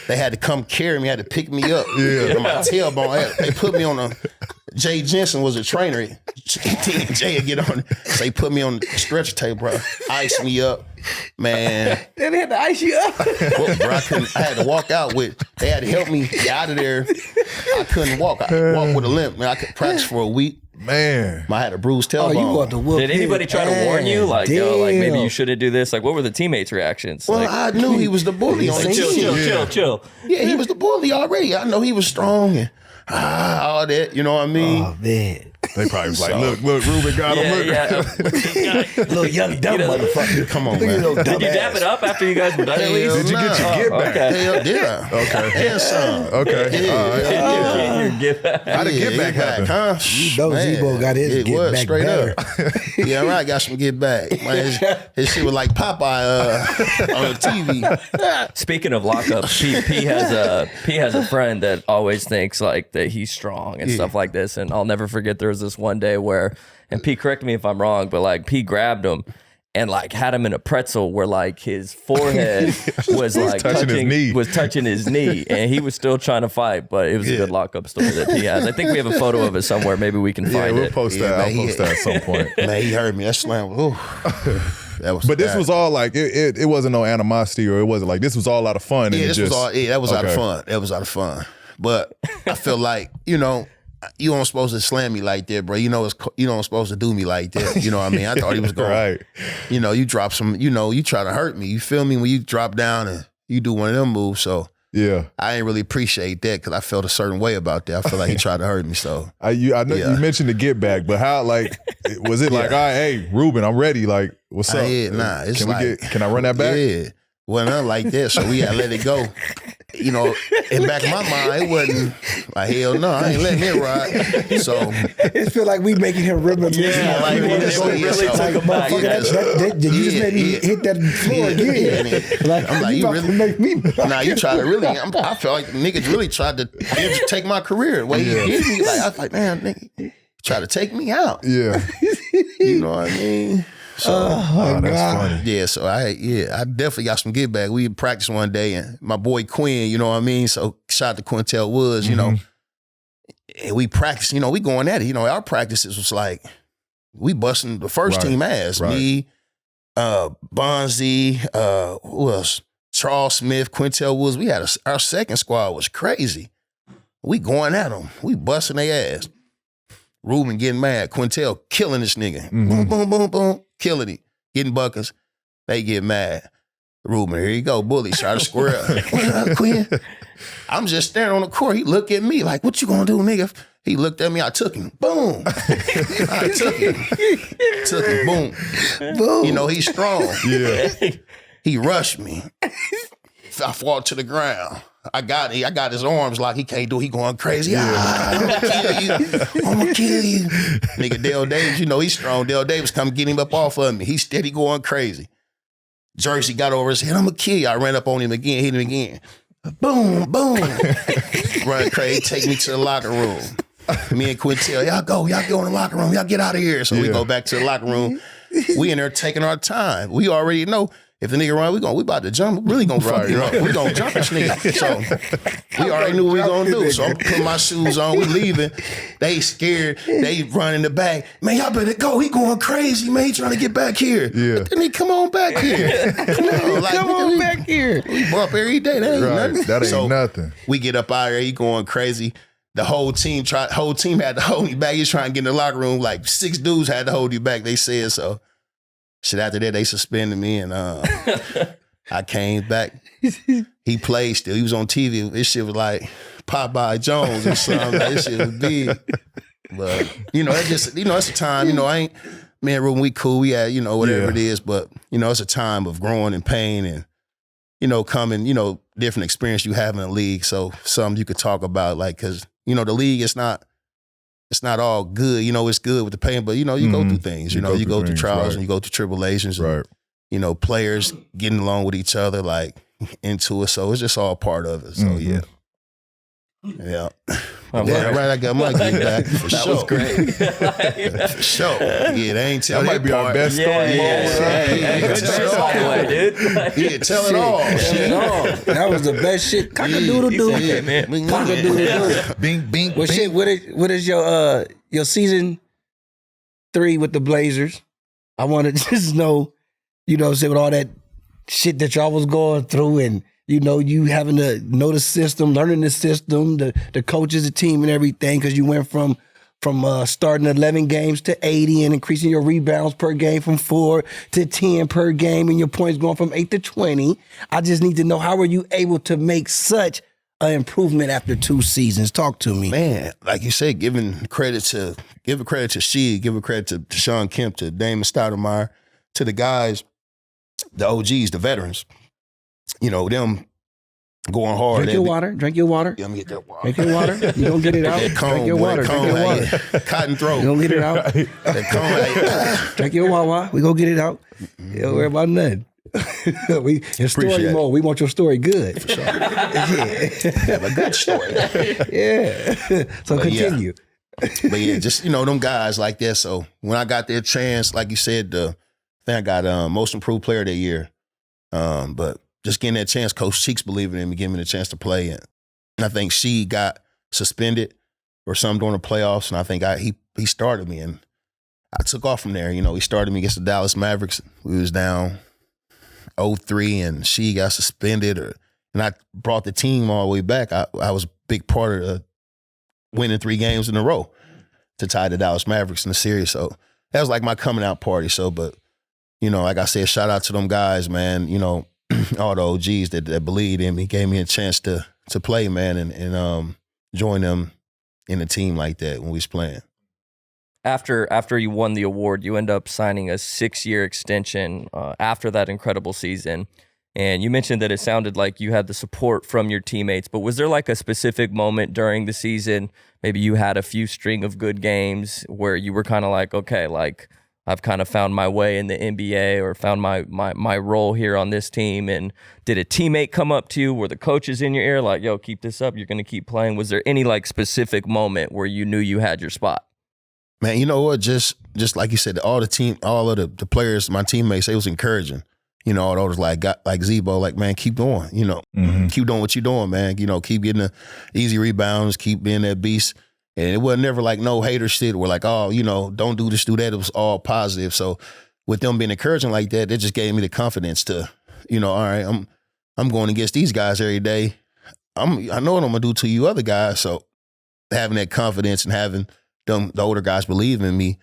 They had to come carry me, had to pick me up. Yeah. My tailbone. They put me on a. Jay Jensen was a trainer. Jay would get on. So he put me on the stretcher table, bro. Iced me up. Man. They had to ice you up. Well, bro, I had to walk out with. They had to help me get out of there. I couldn't walk. I walked with a limp. Man, I could practice for a week. Man. I had a bruised Oh, tailbone. you want to whoop Did anybody his try to warn you? ass. Like, Damn. maybe you shouldn't do this? Like, what were the teammates' reactions? Well, Like, I knew he was the bully on the team. chill. Yeah, he was the bully already. I know he was strong and all that. You know what I mean? Oh, man. They probably was like, look, Ruben got him. Look. Little young dumb motherfucker. Come on, man. Little Did dumb you ass. dap it up after you guys were done at least? Did you get your get back? Okay. Hell, did I? Okay. And some. Okay. Yeah. All right. Yeah. Your get back. How did get back happen? Huh? You know Zebo got his it get was back straight better. up. Yeah, right. Got some get back. Man, his shit was like Popeye on the TV. Speaking of lockups, P has a friend that always thinks like that he's strong and stuff like this. And I'll never forget there was this one day where, and P, correct me if I'm wrong, but like P grabbed him and like had him in a pretzel where like his forehead was like touching his knee, and he was still trying to fight, but it was a good lockup story that P has. I think we have a photo of it somewhere. Maybe we can find We'll it. post that. I'll post that at some point. Man, he heard me. That slam. Ooh. That was But this bad. was all like it wasn't no animosity, or it wasn't like this was all out of fun. Yeah, and this was all. Yeah, that was out of fun. That was out of fun. But I feel like you weren't supposed to slam me like that, bro. You don't supposed to do me like that. You know what I mean? I thought he was going. Right. You drop some. You try to hurt me. You feel me when you drop down and you do one of them moves. So Yeah. I didn't really appreciate that because I felt a certain way about that. I feel like he tried to hurt me. So I know you mentioned the get back, but how like was it like, all right, hey, Ruben, I'm ready. Like, what's up? Yeah, it's Can I run that back? Yeah. Well, nothing like that. So we had to let it go. In back of my mind, it wasn't like, hell no, I ain't letting it ride. So It feel like we making him reminisce. Yeah, like, We wanna it go really like, took him back. motherfucker, you just made me hit that floor again. Like, I'm like, you you about to really- make me. now you try to really. I felt like niggas really tried to take my career. The way he did me, like I was like, man, nigga, try to take me out. Yeah. You know what I mean? So Oh, That's God. funny. yeah, so I definitely got some get back. We practiced one day, and my boy Quinn, you know what I mean. So shout out to Quintel Woods, you know, and we practiced. We going at it. Our practices was like we busting the first Right, team ass. right. Me, Bonzi, who else? Charles Smith, Quintel Woods. We had our second squad was crazy. We going at them. We busting their ass. Ruben getting mad. Quintel killing this nigga. Boom, boom, boom, boom. Killing it. Getting buckets. They get mad. Ruben, here you go. Bully. Try to square up. What up, Quinn? I'm just staring on the court. He looked at me like, what you gonna do, nigga? He looked at me. I took him. Boom. I took him. Took him. Boom. Boom. He's strong. Yeah. He rushed me. I fall to the ground. I got his arms like he can't do. He going crazy. I'm gonna kill you. I'm gonna kill you. Nigga Dale Davis, he's strong. Dale Davis come get him up off of me. He's steady going crazy. Jersey got over his head. I'm going to kill you. I ran up on him again, hit him again. Boom, boom. Run crazy, take me to the locker room. Me and Quintel, y'all go in the locker room. Y'all get out of here. So we go back to the locker room. We in there taking our time. We already know if the nigga run, we about to jump. We really gonna run. We gonna jump this nigga. So we already knew what we gonna do. So I'm putting my shoes on. We leaving. They scared. They run in the back. Man, y'all better go. He going crazy, man. He trying to get back here. Yeah. But then he come on back here. Come on back here. We bump every day. That ain't nothing. That ain't nothing. We get up out of here. He going crazy. The whole team had to hold me back. He's trying to get in the locker room. Like 6 dudes had to hold you back. They said so. Shit, after that, they suspended me, and I came back. He played still. He was on TV. This shit was like Popeye Jones or something. This shit was big. But, it's just, it's a time, me and Ruben, we cool. We had, whatever it is. But, it's a time of growing and pain and, coming, different experience you have in the league. So something you could talk about, like, because, the league is not all good. It's good with the pain, but, you go through things. You go through trials, right, and you go through tribulations. Right. And, players getting along with each other, like, into it. So it's just all part of it. So, yeah. Yeah. Right, I got my get back for that sure. Was great. For sure. Yeah, they ain't tell that might be part. our best story. Good choice, by the way, dude. Yeah, tell it all. That was the best shit. Cock-a-doodle-doo. Yeah, man. Cock-a-doodle-doo. Bing, bing, Well, bing. shit, what is your season 3 with the Blazers? I want to just know, say with all that shit that y'all was going through and, you having to know the system, learning the system, the coaches, the team and everything, because you went from starting 11 games to 80 and increasing your rebounds per game from 4 to 10 per game and your points going from 8 to 20. I just need to know, how are you able to make such an improvement after 2 seasons? Talk to me. Man, like you said, give credit to Sheed, give credit to Sean Kemp, to Damon Stoudemire, to the guys, the OGs, the veterans. Them going hard. Drink your water. Drink your water. Let me get that water. Drink your water. You don't get it out. Drink your water. Drink your water. Cotton throat. You don't get it out. That cone. Drink your Wawa. We go get it out. You don't worry about nothing. We in story mode. We want your story good. For sure. Have a good story. Yeah. So but continue. But yeah, just them guys like that. So when I got their chance, like you said, I think I got most improved player that year. But just getting that chance, Coach Cheeks believing in me, giving me the chance to play. And I think she got suspended or something during the playoffs, and I think he started me, and I took off from there. He started me against the Dallas Mavericks. We was down 0-3, and she got suspended, and I brought the team all the way back. I was a big part of winning 3 games in a row to tie the Dallas Mavericks in the series. So that was like my coming out party. So, but like I said, shout out to them guys, man. All the OGs that believed in me, gave me a chance to play, man, and join them in a team like that when we was playing. After you won the award, you end up signing a 6-year extension after that incredible season. And you mentioned that it sounded like you had the support from your teammates, but was there like a specific moment during the season, maybe you had a few string of good games where you were kind of like, okay, like I've kind of found my way in the NBA or found my role here on this team? And did a teammate come up to you? Were the coaches in your ear like, yo, keep this up, you're going to keep playing? Was there any like specific moment where you knew you had your spot? Man, you know what? Just like you said, all of the players, my teammates, they was encouraging. All those like Zebo, like, man, keep going. Keep doing what you're doing, man. Keep getting the easy rebounds, keep being that beast. And it was never like no hater shit. We're like, oh, don't do this, do that. It was all positive. So with them being encouraging like that, it just gave me the confidence to, all right, I'm going against these guys every day. I know what I'm gonna do to you other guys. So having that confidence and having the older guys believe in me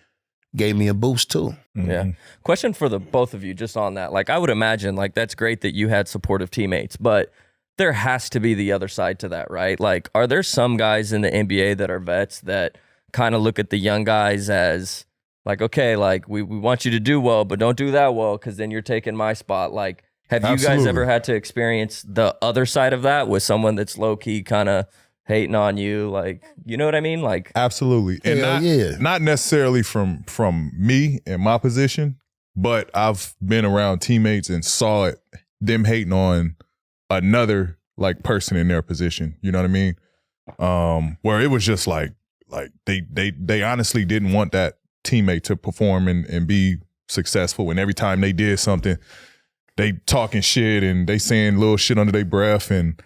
gave me a boost too. Yeah. Question for the both of you just on that. Like, I would imagine like that's great that you had supportive teammates, but there has to be the other side to that, right? Like, are there some guys in the NBA that are vets that kind of look at the young guys as like, okay, like we want you to do well, but don't do that well because then you're taking my spot. Like, have you guys ever had to experience the other side of that with someone that's low key kind of hating on you? Like, you know what I mean? Like, absolutely. And not necessarily from me in my position, but I've been around teammates and saw it, them hating on another like person in their position. You know what I mean? Where it was just like they honestly didn't want that teammate to perform and be successful. And every time they did something, they talking shit and they saying little shit under their breath. And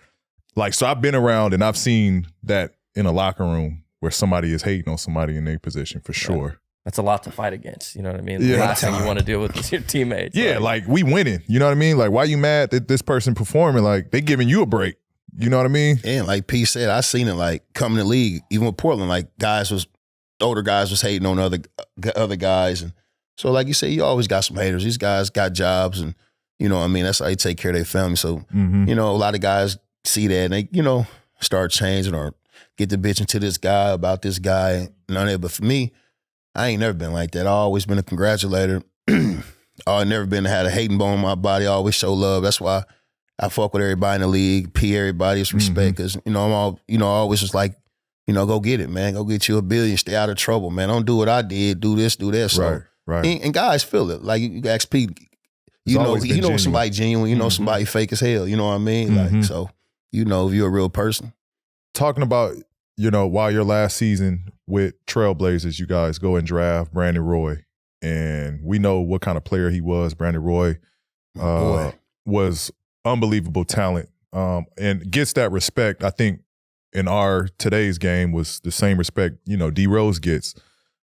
like, so I've been around and I've seen that in a locker room where somebody is hating on somebody in their position for sure. That's a lot to fight against. You know what I mean? Yeah. The last thing you want to deal with is your teammates. Yeah, like we winning. You know what I mean? Like, why you mad that this person performing? Like, they giving you a break. You know what I mean? And like P said, I seen it like coming to the league, even with Portland, like older guys was hating on other guys. And so like you said, you always got some haters. These guys got jobs and, you know what I mean? That's how they take care of their family. So, you know, a lot of guys see that and they, you know, start changing or get the bitch into this guy about this guy. None of that. But for me, I ain't never been like that. I always been a congratulator. I never been had a hating bone in my body. I always show love. That's why I fuck with everybody in the league, pay everybody, it's respect. Cause you know, I always was like, you know, go get it, man. Go get you $1 billion, stay out of trouble, man. Don't do what I did, do this, do that. So, right. And guys feel it. Like you ask Pete, you know somebody genuine, you know somebody fake as hell. You know what I mean? Like, so you know if you're a real person. Talking about, you know, while your last season with JailBlazers, you guys go and draft Brandon Roy. And we know what kind of player he was. Brandon Roy was unbelievable talent and gets that respect. I think in our today's game was the same respect, you know, D Rose gets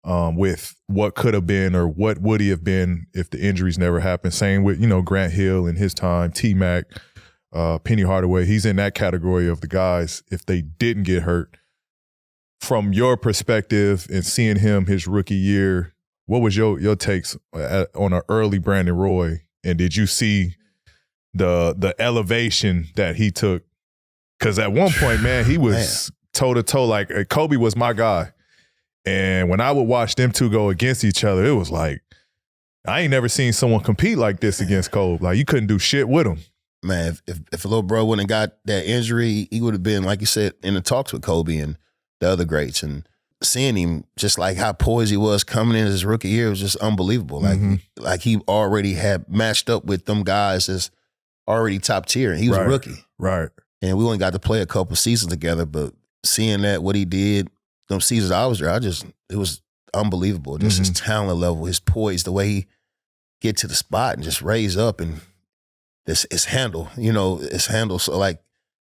with what could have been or what would he have been if the injuries never happened. Same with, you know, Grant Hill in his time, T-Mac, Penny Hardaway. He's in that category of the guys if they didn't get hurt. From your perspective and seeing him his rookie year, what was your takes on an early Brandon Roy? And did you see the elevation that he took? Because at one point, man, he was toe-to-toe. Like, Kobe was my guy. And when I would watch them two go against each other, it was like, I ain't never seen someone compete like this against Kobe. Like, you couldn't do shit with him. Man, if a little bro wouldn't have got that injury, he would have been, like you said, in the talks with Kobe and the other greats. And seeing him, just like how poised he was coming in his rookie year, was just unbelievable. Like he already had matched up with them guys that's already top tier. And he was a rookie. Right. And we only got to play a couple seasons together, but seeing that, what he did, them seasons I was there, it was unbelievable. Just his talent level, his poise, the way he get to the spot and just raise up and his handle, you know, his handle. So like,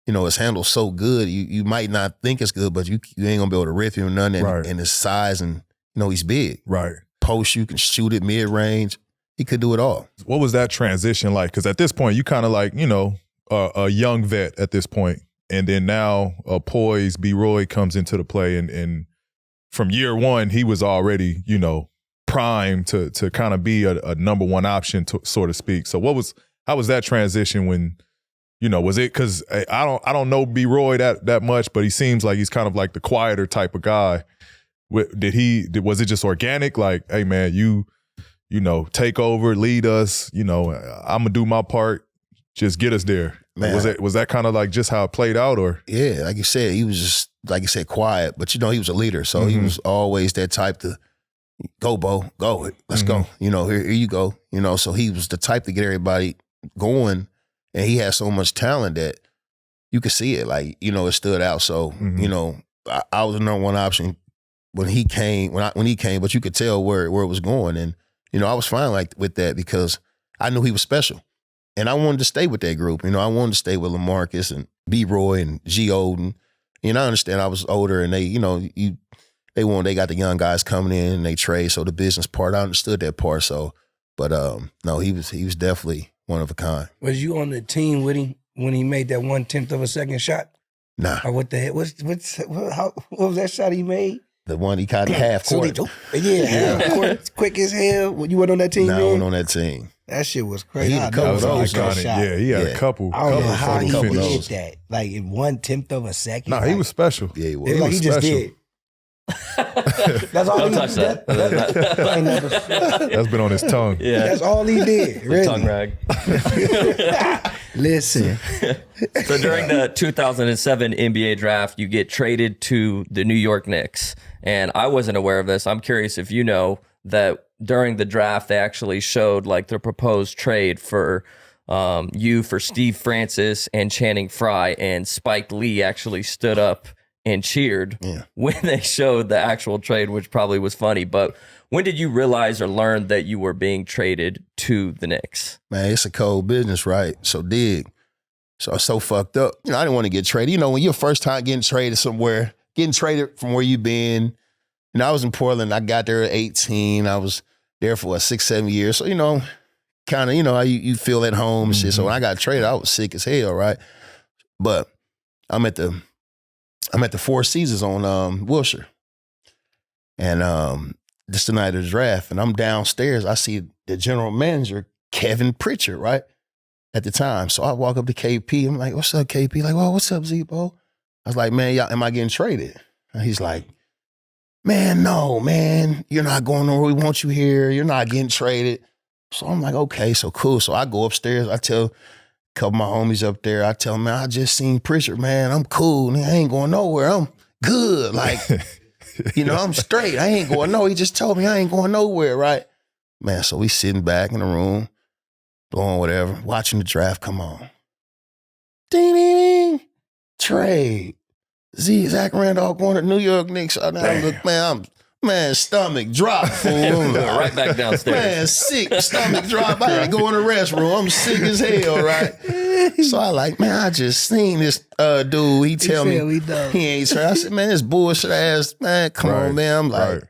you know, his handle's so good, you might not think it's good, but you ain't gonna be able to rip him or nothing. And his size and, you know, he's big. Right. Post, you can shoot it mid-range. He could do it all. What was that transition like? Because at this point, you kind of like, you know, a young vet at this point. And then now poised B. Roy comes into the play. And from year one, he was already, you know, primed to kind of be a number one option, so to speak. So how was that transition when, you know, was it because I don't know B. Roy that much, but he seems like he's kind of like the quieter type of guy. Was it just organic? Like, hey man, you know, take over, lead us. You know, I'm gonna do my part. Just get us there. Man. Was that kind of like just how it played out, or? Yeah, like you said, he was just like you said, quiet, but you know, he was a leader, so he was always that type to go, Bo, go, let's go. You know, here you go. You know, so he was the type to get everybody going. And he had so much talent that you could see it. Like, you know, it stood out. So, you know, I was the number one option when he came, but you could tell where it was going. And, you know, I was fine like with that because I knew he was special. And I wanted to stay with that group. You know, I wanted to stay with LaMarcus and B. Roy and G. Oden. And I understand I was older and they, you know, they got the young guys coming in and they trade. So the business part, I understood that part. So, but no, he was definitely one of a kind. Was you on the team with him when he made that 1/10 of a second shot? Nah. Or what the heck? What was that shot he made? The one he caught half court. Half court, quick as hell. You went on that team? Nah, I went on that team. That shit was crazy. He had a couple of those. Yeah, he had a couple. I don't know how he did finishes. that. Like in 1/10 of a second. Nah, he was special. Yeah, he was. It's like he just did. That's all Don't he touch did. That's been on his tongue. Yeah. That's all he did. Really. Tongue rag. Listen. So during the 2007 NBA draft, you get traded to the New York Knicks. And I wasn't aware of this. I'm curious if you know that during the draft, they actually showed like the proposed trade for you for Steve Francis and Channing Frye, and Spike Lee actually stood up and cheered when they showed the actual trade, which probably was funny. But when did you realize or learn that you were being traded to the Knicks? Man, it's a cold business, right? So dig. So I was so fucked up. You know, I didn't want to get traded. You know, when you're first time getting traded somewhere, getting traded from where you been. You know, I was in Portland. I got there at 18. I was there for 6-7 years. So, you know, kind of, you know, how you feel at home and shit. So when I got traded, I was sick as hell, right? But I'm at the Four Seasons on Wilshire. And this the night of the draft, and I'm downstairs. I see the general manager, Kevin Pritchard, right? At the time. So I walk up to KP. I'm like, what's up, KP? Like, well, what's up, Zebo? I was like, man, y'all, am I getting traded? And he's like, man, no, man. You're not going nowhere. We want you here. You're not getting traded. So I'm like, okay, so cool. So I go upstairs. I tell a couple of my homies up there, I tell them, man, I just seen Pritchard, man. I'm cool. I ain't going nowhere. I'm good. Like, you know, I'm straight. I ain't going nowhere. He just told me I ain't going nowhere, right? Man, so we sitting back in the room, blowing whatever, watching the draft come on. Ding, ding, ding. Trade. Zach Randolph going to New York Knicks. Now look, man, stomach drop, fool. Right back downstairs. Man, sick, stomach drop. I had to go in the restroom. I'm sick as hell, right? So I like, man, I just seen this dude. He tell me he ain't trying. I said, man, this bullshit ass, man, come on, man. I'm like,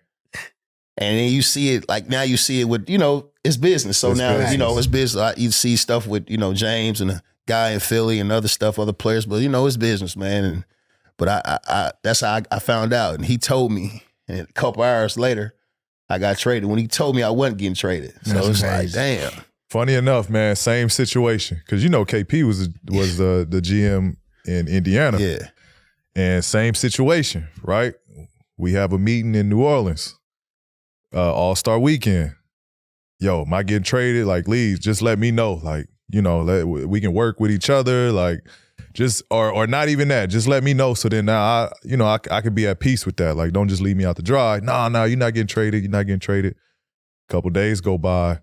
and then you see it, like now you see it with, you know, it's business. So now, you know, it's business. You see stuff with, you know, James and a guy in Philly and other stuff, other players, but you know, it's business, man. But I that's how I found out. And he told me, and a couple hours later, I got traded. When he told me I wasn't getting traded. So it's like, damn. Funny enough, man, same situation. Because you know KP was the GM in Indiana. Yeah. And same situation, right? We have a meeting in New Orleans, All-Star Weekend. Yo, am I getting traded? Like, Lee, just let me know. Like, you know, we can work with each other. Like, just or not even that. Just let me know. So then now I could be at peace with that. Like, don't just leave me out to dry. No, you're not getting traded. You're not getting traded. A couple days go by.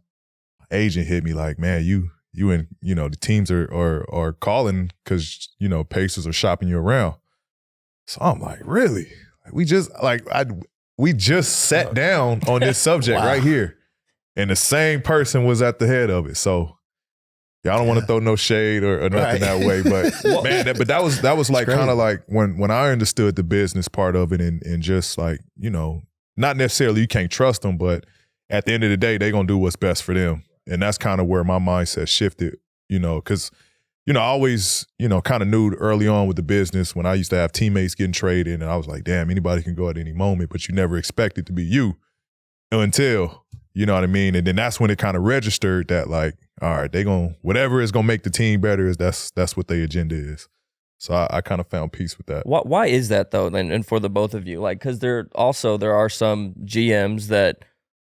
Agent hit me like, man, you and you know the teams are calling because you know Pacers are shopping you around. So I'm like, really? We just sat down on this subject right here, and the same person was at the head of it. So. Yeah, I don't want to throw no shade or nothing that way, but man, that was like kind of like when I understood the business part of it and just like, you know, not necessarily you can't trust them, but at the end of the day, they're going to do what's best for them. And that's kind of where my mindset shifted, you know, because, you know, I always, you know, kind of knew early on with the business when I used to have teammates getting traded and I was like, damn, anybody can go at any moment, but you never expect it to be you until, you know what I mean? And then that's when it kind of registered that like, all right, they going whatever is gonna make the team better is that's what their agenda is. So I kind of found peace with that. Why is that though? And for the both of you, like, because there are some GMs that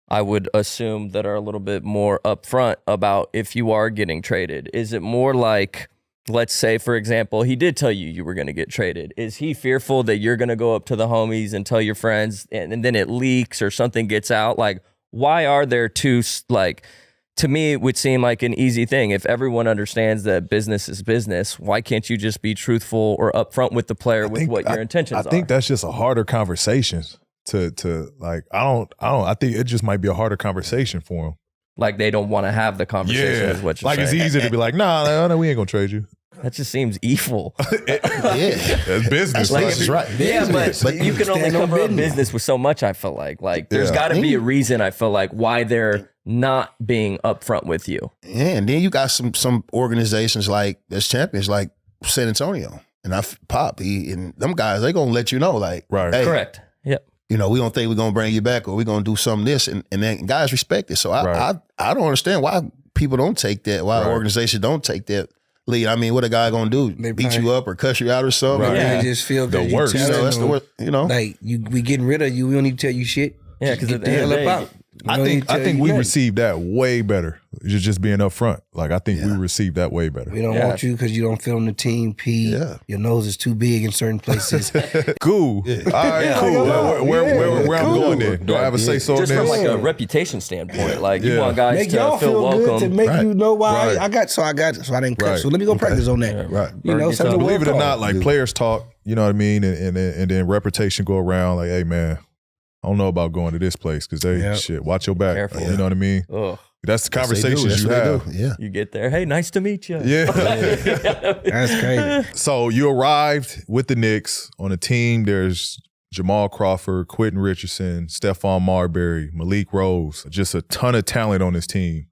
I would assume that are a little bit more upfront about if you are getting traded. Is it more like, let's say, for example, he did tell you were going to get traded. Is he fearful that you're going to go up to the homies and tell your friends and then it leaks or something gets out? Like, why are there two, like, to me, it would seem like an easy thing. If everyone understands that business is business, why can't you just be truthful or upfront with the player with what your intentions are? I think that's just a harder conversation to like, I think it just might be a harder conversation for them. Like they don't want to have the conversation is what you're like saying. It's easy to be like, nah, we ain't gonna trade you. That just seems evil. That's business. That's right. Yeah, but you can only cover up business with so much, I feel like. Like, there's got to be a reason, I feel like, why they're not being upfront with you. Yeah, and then you got some organizations like, that's champions, like San Antonio. And and them guys, they going to let you know, like, hey, correct. Yep. You know, we don't think we're going to bring you back or we're going to do something this. And then guys respect it. So I don't understand why people don't take that, why organizations don't take that lead. I mean, what a guy gonna do? They beat you up or cuss you out or something? Right. Yeah. Just feel the worst. That's the worst. You know, like we getting rid of you. We don't need to tell you shit. Yeah, because get the hell up out. I think we received that way better. Just being up front. Like, I think we received that way better. We don't want you because you don't fit on the team, P. Yeah. Your nose is too big in certain places. Cool. All right, cool. Where I'm going then? Do I have a say-so on this? Just from like a reputation standpoint. Like, you want guys make to y'all feel welcome. good to make you know why I got so I didn't cut. So let me go practice on that. Right. You know, believe it or not, like players talk, you know what I mean? And then reputation go around like, hey man, I don't know about going to this place because watch your back. Careful. You know what I mean? Ugh. That's the conversations you have. Yeah. You get there, hey, nice to meet you. Yeah. That's crazy. So you arrived with the Knicks on a team. There's Jamal Crawford, Quentin Richardson, Stephon Marbury, Malik Rose, just a ton of talent on this team.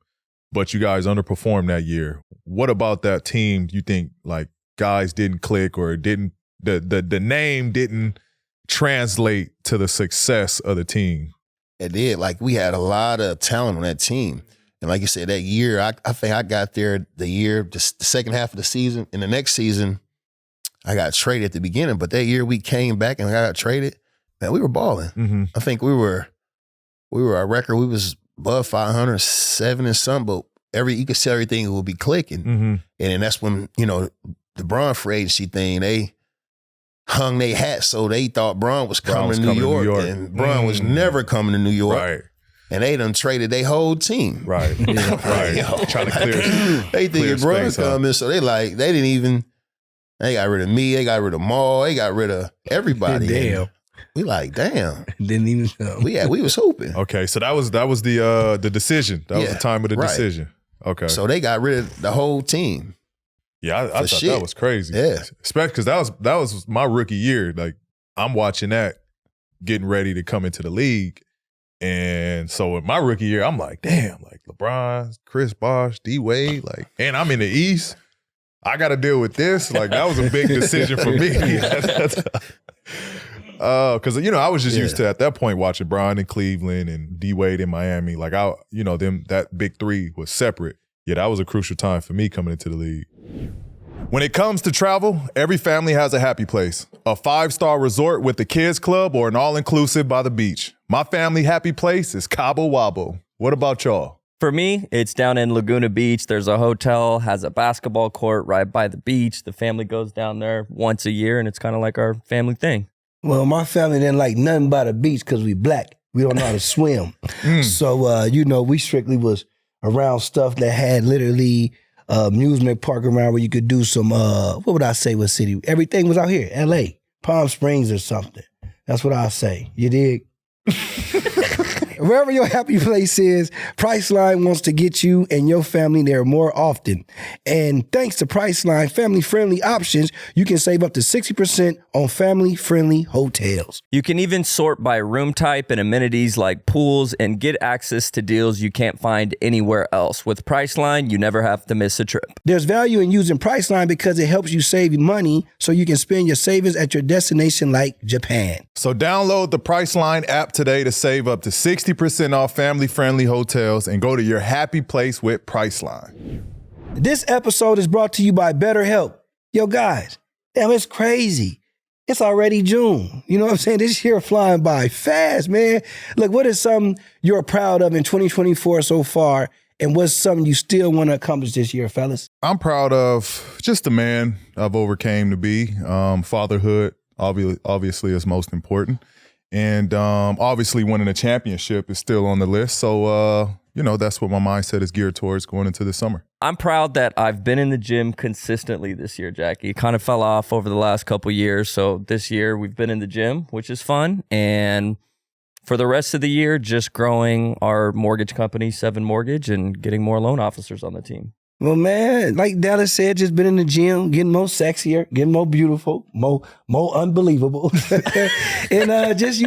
But you guys underperformed that year. What about that team do you think like guys didn't click or didn't the name didn't translate to the success of the team? It did. Like, we had a lot of talent on that team. And like you said, that year, I think I got there the second half of the season. And the next season, I got traded at the beginning. But that year we came back and I got traded, man, we were balling. Mm-hmm. I think we were our record, we was above 500, 7 and something, but you could see everything would be clicking. Mm-hmm. And that's when, the Bron free agency thing, they hung their hat so they thought Bron was coming to New York. And Bron was never coming to New York. Right. And they done traded their whole team. Right. Trying to clear they thinking Bron's coming, so they got rid of me, they got rid of Maul, they got rid of everybody. Damn. We like, damn. Didn't even know. We was hoping. Okay, so that was the decision. That was the time of the decision. Okay. So they got rid of the whole team. Yeah, I thought that was crazy. Yeah. Especially because that was my rookie year. Like, I'm watching that, getting ready to come into the league. And so in my rookie year, I'm like, damn, like LeBron, Chris Bosh, D Wade, like, and I'm in the East. I got to deal with this. Like, that was a big decision for me. Because I was just used to at that point watching Bron in Cleveland and D Wade in Miami. Like, that big three was separate. Yeah, that was a crucial time for me coming into the league. When it comes to travel, every family has a happy place. A 5-star resort with the kids club or an all-inclusive by the beach. My family happy place is Cabo Wabo. What about y'all? For me, it's down in Laguna Beach. There's a hotel, has a basketball court right by the beach. The family goes down there once a year, and it's kind of like our family thing. Well, my family didn't like nothing by the beach because we black. We don't know how to swim. So, we strictly was around stuff that had literally amusement park around where you could do some, what would I say was city? Everything was out here, L.A., Palm Springs or something. That's what I say. You dig? Wherever your happy place is, Priceline wants to get you and your family there more often. And thanks to Priceline family-friendly options, you can save up to 60% on family-friendly hotels. You can even sort by room type and amenities like pools and get access to deals you can't find anywhere else. With Priceline, you never have to miss a trip. There's value in using Priceline because it helps you save money so you can spend your savings at your destination like Japan. So download the Priceline app today to save up to 60% off family-friendly hotels and go to your happy place with Priceline. This episode is brought to you by BetterHelp. Yo, guys, damn, it's crazy. It's already June. You know what I'm saying? This year flying by fast, man. Look, what is something you're proud of in 2024 so far, and what's something you still want to accomplish this year, fellas? I'm proud of just the man I've overcame to be. Fatherhood, obviously, is most important. And obviously winning a championship is still on the list. So, that's what my mindset is geared towards going into the summer. I'm proud that I've been in the gym consistently this year, Jackie. Kind of fell off over the last couple years. So this year we've been in the gym, which is fun. And for the rest of the year, just growing our mortgage company, 7 Mortgage, and getting more loan officers on the team. Well, man, like Dallas said, just been in the gym, getting more sexier, getting more beautiful, more unbelievable. And just,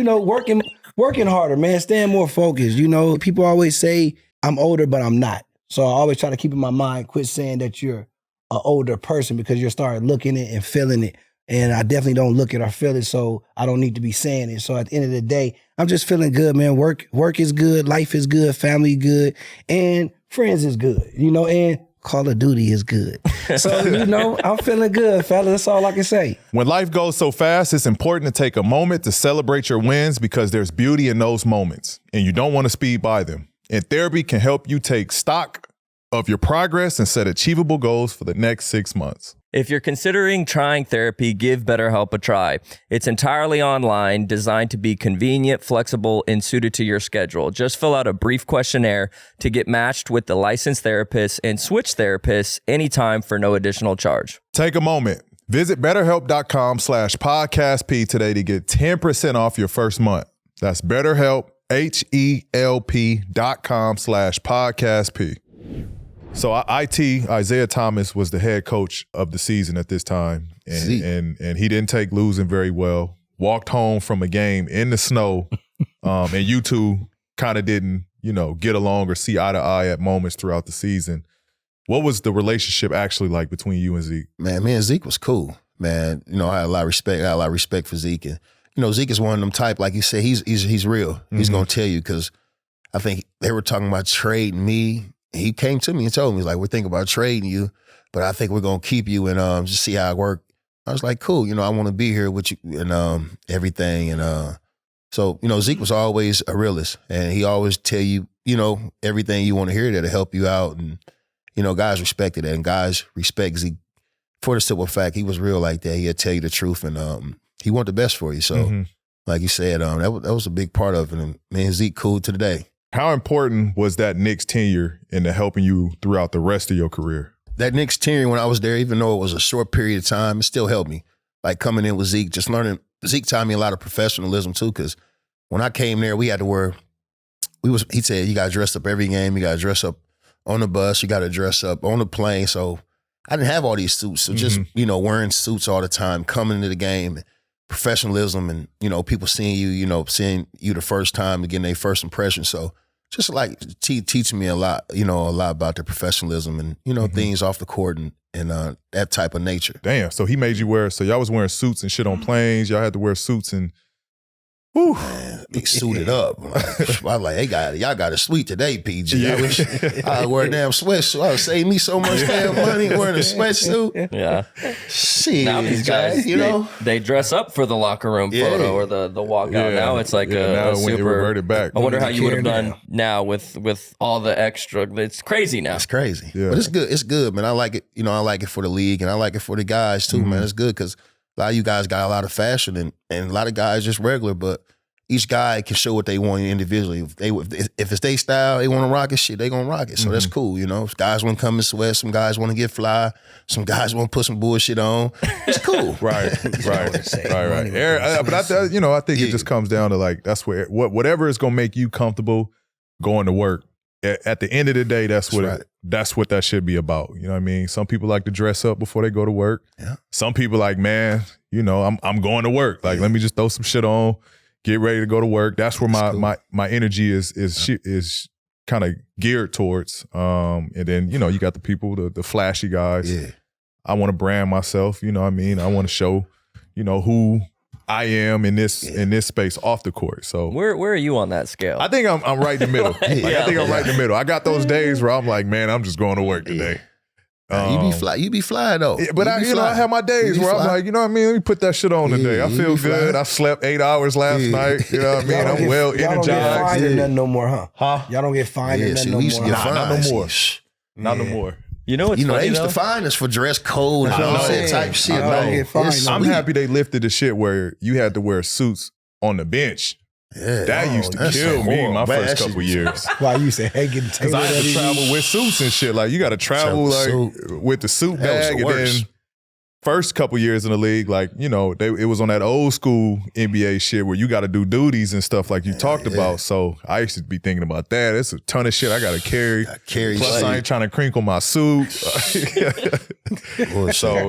working harder, man, staying more focused. People always say I'm older, but I'm not. So I always try to keep in my mind, quit saying that you're an older person because you're starting looking at it and feeling it. And I definitely don't look at or feel it, so I don't need to be saying it. So at the end of the day, I'm just feeling good, man. Work is good, life is good, family good, and friends is good, and Call of Duty is good. So, I'm feeling good, fellas. That's all I can say. When life goes so fast, it's important to take a moment to celebrate your wins because there's beauty in those moments, and you don't want to speed by them. And therapy can help you take stock of your progress and set achievable goals for the next 6 months. If you're considering trying therapy, give BetterHelp a try. It's entirely online, designed to be convenient, flexible, and suited to your schedule. Just fill out a brief questionnaire to get matched with the licensed therapist and switch therapists anytime for no additional charge. Take a moment. Visit BetterHelp.com/podcastp today to get 10% off your first month. That's BetterHelp, HELP.com/podcastp. So Isiah Thomas was the head coach of the season at this time, and he didn't take losing very well. Walked home from a game in the snow, and you two kind of didn't, get along or see eye to eye at moments throughout the season. What was the relationship actually like between you and Zeke? Man, me and Zeke was cool, man. I had a lot of respect. I had a lot of respect for Zeke, and Zeke is one of them type, like you said, he's real. Mm-hmm. He's gonna tell you because I think they were talking about trading me. He came to me and told me, he's like, we're thinking about trading you, but I think we're going to keep you and just see how it works. I was like, cool, I want to be here with you and everything. And so, Zeke was always a realist, and he always tell you, everything you want to hear there to help you out. And, guys respected that, and guys respect Zeke for the simple fact he was real like that. He'd tell you the truth, and he wanted the best for you. So, like you said, that was a big part of it. And me and Zeke cool to today. How important was that Knicks tenure in helping you throughout the rest of your career? That Knicks tenure when I was there, even though it was a short period of time, it still helped me. Like coming in with Zeke, just learning. Zeke taught me a lot of professionalism too, because when I came there, we had to wear, he said, you got to dress up every game. You got to dress up on the bus. You got to dress up on the plane. So I didn't have all these suits. So just, wearing suits all the time, coming into the game, professionalism and, people seeing you, seeing you the first time and getting their first impression. So just like teaching me a lot about the professionalism and, things off the court and that type of nature. Damn. So he made you so y'all was wearing suits and shit on planes. Y'all had to wear suits and, whew. Man, be suited up. I was like, hey, y'all got a suite today, PG. Yeah. I wish I wear a damn sweatsuit. I would save me so much damn money wearing a sweatsuit. Yeah. Shit, now these guys, they dress up for the locker room photo or the walkout. Yeah. Now it's like a super. It reverted back. I wonder how you would have done now with all the extra. It's crazy now. It's crazy. Yeah. But it's good. It's good, man. I like it. I like it for the league and I like it for the guys too, man. It's good because a lot of you guys got a lot of fashion and a lot of guys just regular, but each guy can show what they want individually. If it's their style, they want to rock it, shit, they gonna rock it. So that's cool, Guys want to come and sweat. Some guys want to get fly. Some guys want to put some bullshit on. It's cool. Right. But I think it just comes down to like, that's where, whatever is gonna make you comfortable going to work. At the end of the day, that's what that should be about. You know what I mean? Some people like to dress up before they go to work. Yeah. Some people like, man, I'm going to work. Like, let me just throw some shit on. Get ready to go to work. That's where my energy is kind of geared towards. And then, you got the people, the flashy guys. Yeah. I want to brand myself, you know what I mean? I want to show, who I am in this space off the court. So where are you on that scale? I think I'm right in the middle. I think I'm right in the middle. I got those days where I'm like, man, I'm just going to work today. You be fly though. Yeah, but I have my days where I'm like, let me put that shit on today. I feel good. I slept 8 hours last night. You know what I mean? I'm well energized. Y'all don't get fined or nothing no more, huh? Y'all don't get fined or nothing no more. Not no more. Not no more. You know what's funny, they used to fine us for dress code and all that type shit. I'm happy they lifted the shit where you had to wear suits on the bench. Yeah, that used to kill me my first couple years. Why you say, hey, getting because I had to travel with suits and shit. Like you got to travel with the suit bag, and then first couple years in the league, like it was on that old school NBA shit where you got to do duties and stuff like you talked about. So I used to be thinking about that. It's a ton of shit I got to carry. Plus I ain't trying to crinkle my suit. So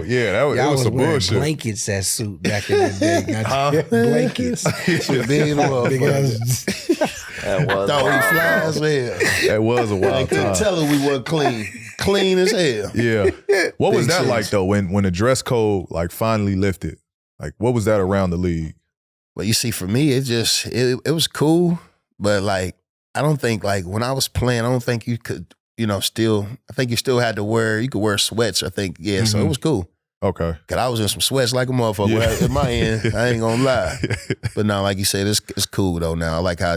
yeah, it was some bullshit. Blankets that suit back in the day. Blankets. That was a wild time. I couldn't tell her we weren't clean. Clean as hell. Yeah. What was that like though when the dress code like finally lifted? Like what was that around the league? Well, you see, for me, it was cool, but like I don't think like when I was playing, I don't think you could still, I think you still had to you could wear sweats, I think. Yeah, so it was cool. Okay. Because I was in some sweats like a motherfucker. Yeah. At my end, I ain't gonna lie. But now, like you said, it's cool though now. I like how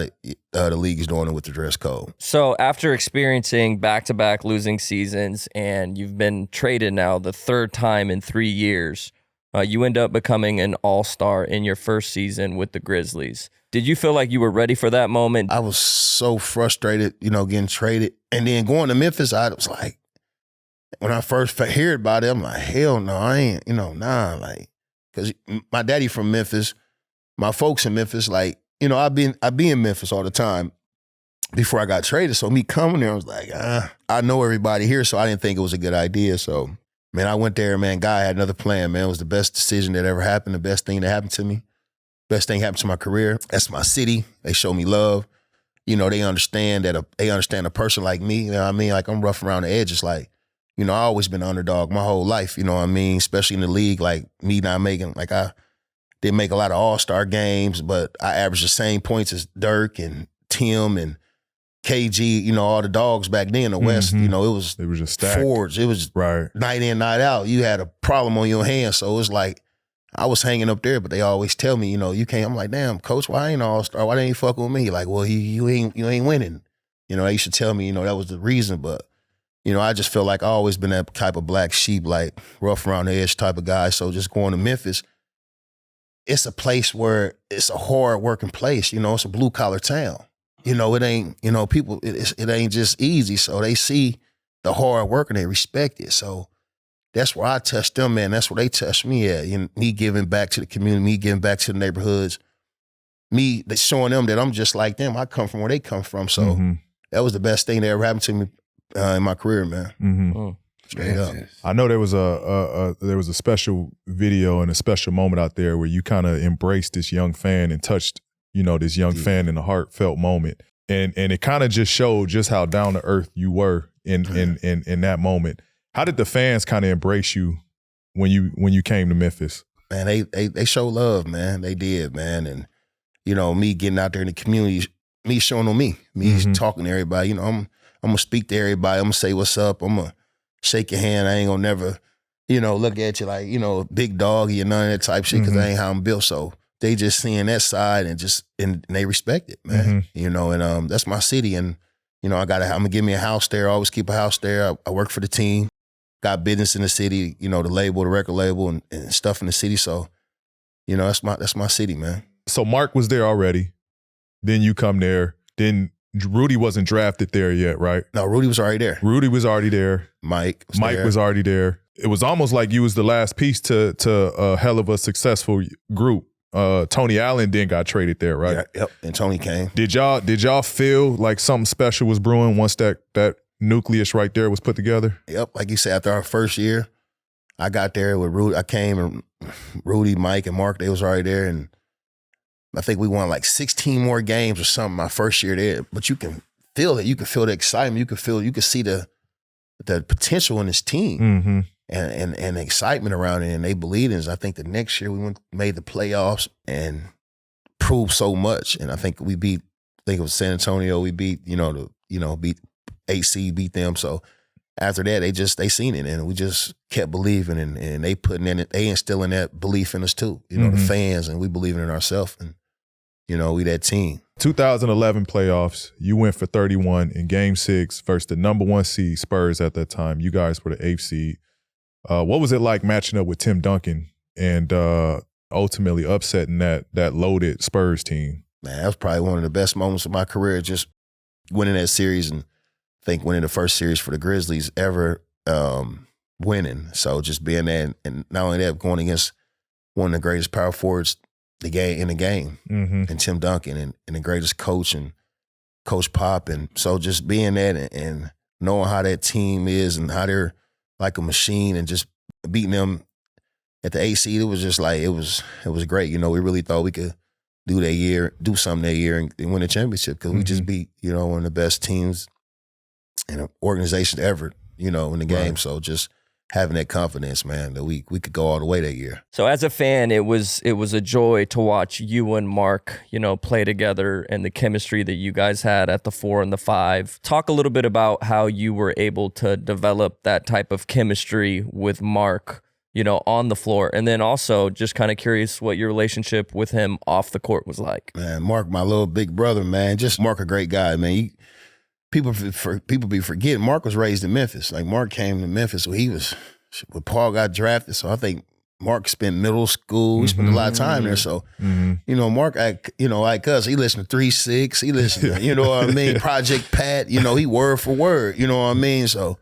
the league is doing it with the dress code. So after experiencing back-to-back losing seasons and you've been traded now the third time in 3 years, you end up becoming an all-star in your first season with the Grizzlies. Did you feel like you were ready for that moment? I was so frustrated, getting traded. And then going to Memphis, I was like, when I first heard about it, I'm like, hell no, I ain't, nah. Like, because my daddy from Memphis, my folks in Memphis, like, I be in Memphis all the time before I got traded. So me coming there, I was like, I know everybody here, so I didn't think it was a good idea. So, man, I went there, man. Guy had another plan, man. It was the best decision that ever happened, the best thing that happened to me. Best thing happened to my career. That's my city. They show me love. They understand that they understand a person like me. You know what I mean? Like, I'm rough around the edges. Like, I always been an underdog my whole life. You know what I mean? Especially in the league, like me not making, like I didn't make a lot of all-star games, but I averaged the same points as Dirk and Tim and KG, all the dogs back then in the West. It was just stacked. forwards. It was night in, night out. You had a problem on your hands. So it was like, I was hanging up there, but they always tell me, you can't. I'm like, damn, coach, why ain't all-star? Why didn't you fuck with me? Like, well, you ain't winning. They used to tell me, that was the reason. But, I just feel like I always been that type of black sheep, like rough around the edge type of guy. So just going to Memphis, it's a place where it's a hard working place. It's a blue collar town. It ain't, people, it ain't just easy. So they see the hard work and they respect it. So that's where I touch them, man. That's where they touch me at. Me giving back to the community, me giving back to the neighborhoods, me showing them that I'm just like them. I come from where they come from. So that was the best thing that ever happened to me in my career, man. Straight up. I know there was a special video and a special moment out there where you kind of embraced this young fan and touched, this young fan in a heartfelt moment. And it kind of just showed just how down to earth you were in that moment. How did the fans kind of embrace you when you came to Memphis? Man, they show love, man. They did, man. And, me getting out there in the community, me showing on me talking to everybody. I'm going to speak to everybody. I'm going to say what's up. I'm going to shake your hand. I ain't going to never, look at you like, big doggy and none of that type shit because that ain't how I'm built. So they just seeing that side and they respect it, man. And that's my city. And, I'm going to give me a house there. I always keep a house there. I work for the team. Got business in the city, the label, the record label, and stuff in the city. So, that's my city, man. So Marc was there already. Then you come there. Then Rudy wasn't drafted there yet, right? No, Rudy was already there. Rudy was already there. Mike was already there. It was almost like you was the last piece to a hell of a successful group. Tony Allen then got traded there, right? Yeah, yep. And Tony came. Did y'all feel like something special was brewing once that nucleus right there was put together? Yep. Like you said, after our first year, I got there with Rudy. I came and Rudy, Mike, and Marc, they was already there. And I think we won like 16 more games or something my first year there. But you can feel it. You can feel the excitement. You can see the potential in this team and the excitement around it. And they believed in us. I think the next year we made the playoffs and proved so much. And I think I think it was San Antonio. We beat, beat AC, beat them. So after that, they seen it and we just kept believing and they they instilling that belief in us too. The fans, and we believing in ourselves and we that team. 2011 playoffs, you went for 31 in Game 6 versus the number 1 seed Spurs at that time. You guys were the 8th seed. What was it like matching up with Tim Duncan and ultimately upsetting that loaded Spurs team? Man, that was probably one of the best moments of my career, just winning that series and I think winning the first series for the Grizzlies ever winning. So just being there and not only that, going against one of the greatest power forwards in the game and Tim Duncan and the greatest coach and Coach Pop. And so just being there and knowing how that team is and how they're like a machine and just beating them at the 8th seed, it was just like, it was great. We really thought we could do something that year and win a championship because we just beat, one of the best teams and organizations ever, in the game. Right. So just having that confidence, man, that we could go all the way that year. So as a fan, it was a joy to watch you and Marc, play together and the chemistry that you guys had at the 4 and the 5. Talk a little bit about how you were able to develop that type of chemistry with Marc, on the floor. And then also just kind of curious what your relationship with him off the court was like. Man, Marc, my little big brother, man, just Marc a great guy, man. People be forgetting Marc was raised in Memphis. Like Marc came to Memphis when Paul got drafted. So I think Marc spent middle school. He spent a lot of time there. So, Marc, like us, he listened to 3-6. He listened to, what I mean, Project Pat. He word for word. You know what I mean? So,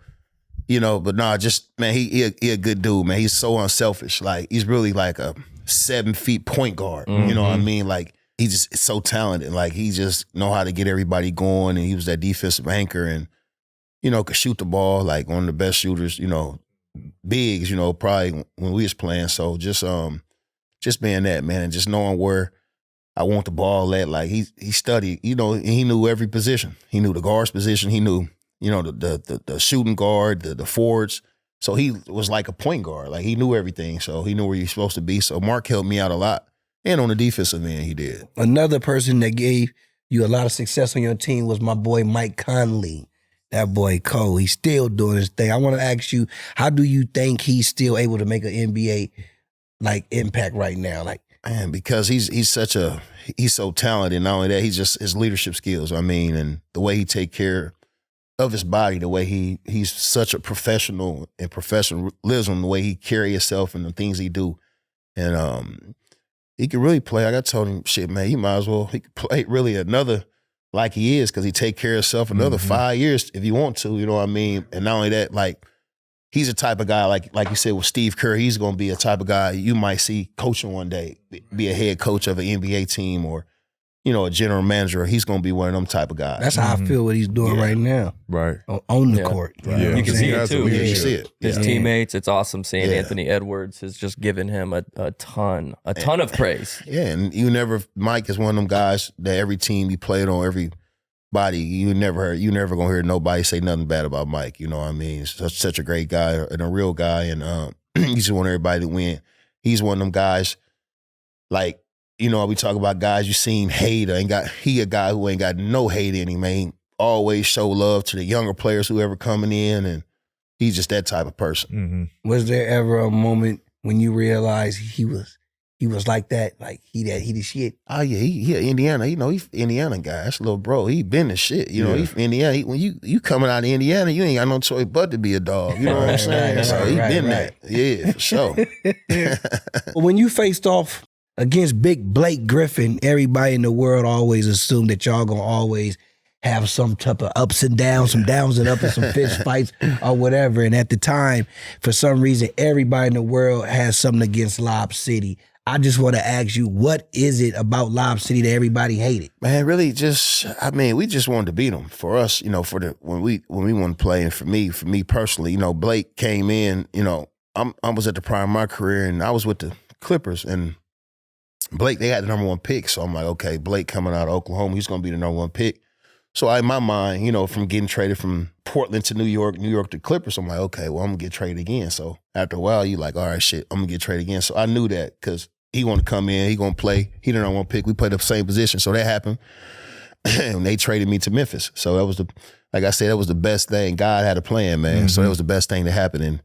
but nah, just man, he a good dude, man. He's so unselfish. Like he's really like a 7 feet point guard. You know what I mean? Like. He just is so talented. Like he just know how to get everybody going, and he was that defensive anchor, and could shoot the ball like one of the best shooters. Bigs. Probably when we was playing. So just being that, man, and just knowing where I want the ball at. Like he studied. And he knew every position. He knew the guard's position. He knew the shooting guard, the forwards. So he was like a point guard. Like he knew everything. So he knew where he was supposed to be. So Marc helped me out a lot. And on the defensive end, he did. Another person that gave you a lot of success on your team was my boy Mike Conley. That boy Cole, he's still doing his thing. I want to ask you, how do you think he's still able to make an NBA impact right now? Man, because he's so talented. Not only that, he's just his leadership skills. I mean, and the way he take care of his body, the way he's such a professional and professionalism, the way he carry himself and the things he do, and he could really play. Like I told him, shit, man, he could play really another like he is, because he take care of himself another 5 years if you want to, you know what I mean? And not only that, like he's a type of guy, like you said with Steve Kerr, he's going to be a type of guy you might see coaching one day, be a head coach of an NBA team or, a general manager. He's going to be one of them type of guys. That's how I feel what he's doing right now. Right. On the court. Right. Yeah. You can see it too. You see it. His teammates, it's awesome seeing Anthony Edwards has just given him a ton of praise. Yeah, and Mike is one of them guys that every team he played on, everybody, you never gonna hear nobody say nothing bad about Mike. You know what I mean? He's such a great guy and a real guy, and he just want everybody to win. He's one of them guys, like, we talk about guys you seen hate, he a guy who ain't got no hate in him, man. Always show love to the younger players who ever coming in, and he's just that type of person. Was there ever a moment when you realized he was like that, like he the shit? Oh yeah, he Indiana. He's Indiana guy. That's little bro. He been the shit. He from Indiana. When you coming out of Indiana, you ain't got no choice but to be a dog. You know what I'm saying? So he been that. Yeah, for sure. When you faced off against big Blake Griffin, everybody in the world always assumed that y'all gonna always have some type of ups and downs, some downs and ups and some fist fights or whatever. And at the time, for some reason, everybody in the world has something against Lob City. I just want to ask you, what is it about Lob City that everybody hated? Man, really we just wanted to beat them. For us, when we want to play, and for me personally, Blake came in, I was at the prime of my career, and I was with the Clippers, and Blake, they had the number 1 pick. So I'm like, okay, Blake coming out of Oklahoma, he's going to be the number 1 pick. So in my mind, from getting traded from Portland to New York to Clippers, I'm like, okay, well, I'm going to get traded again. So after a while, you like, all right, shit, I'm going to get traded again. So I knew that because he wanted to come in, he going to play. He didn't want to pick. We played the same position. So that happened. And they traded me to Memphis. So that was like I said, that was the best thing. God had a plan, man. So that was the best thing to happen. And,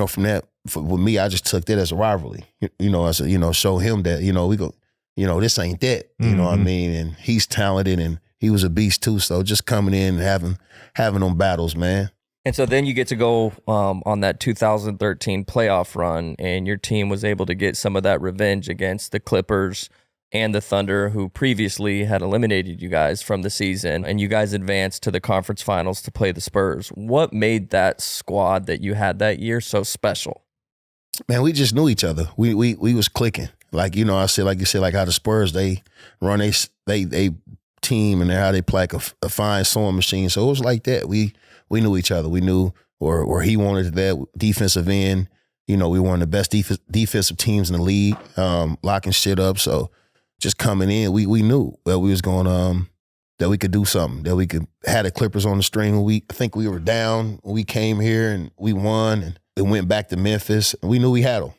from that, with me, I just took that as a rivalry, show him that, we go, this ain't that, you know what I mean? And he's talented and he was a beast too. So just coming in and having them battles, man. And so then you get to go on that 2013 playoff run, and your team was able to get some of that revenge against the Clippers and the Thunder, who previously had eliminated you guys from the season, and you guys advanced to the conference finals to play the Spurs. What made that squad that you had that year so special? Man, we just knew each other. We was clicking. Like, I said, like you said, like how the Spurs, they run they team and how they play like a fine sewing machine. So it was like that. We knew each other. We knew or he wanted that defensive end. We were one of the best defensive teams in the league, locking shit up. So just coming in, we knew that we was going that we could do something, that we could had the Clippers on the string. I think we were down when we came here and we won, and went back to Memphis. And we knew we had them.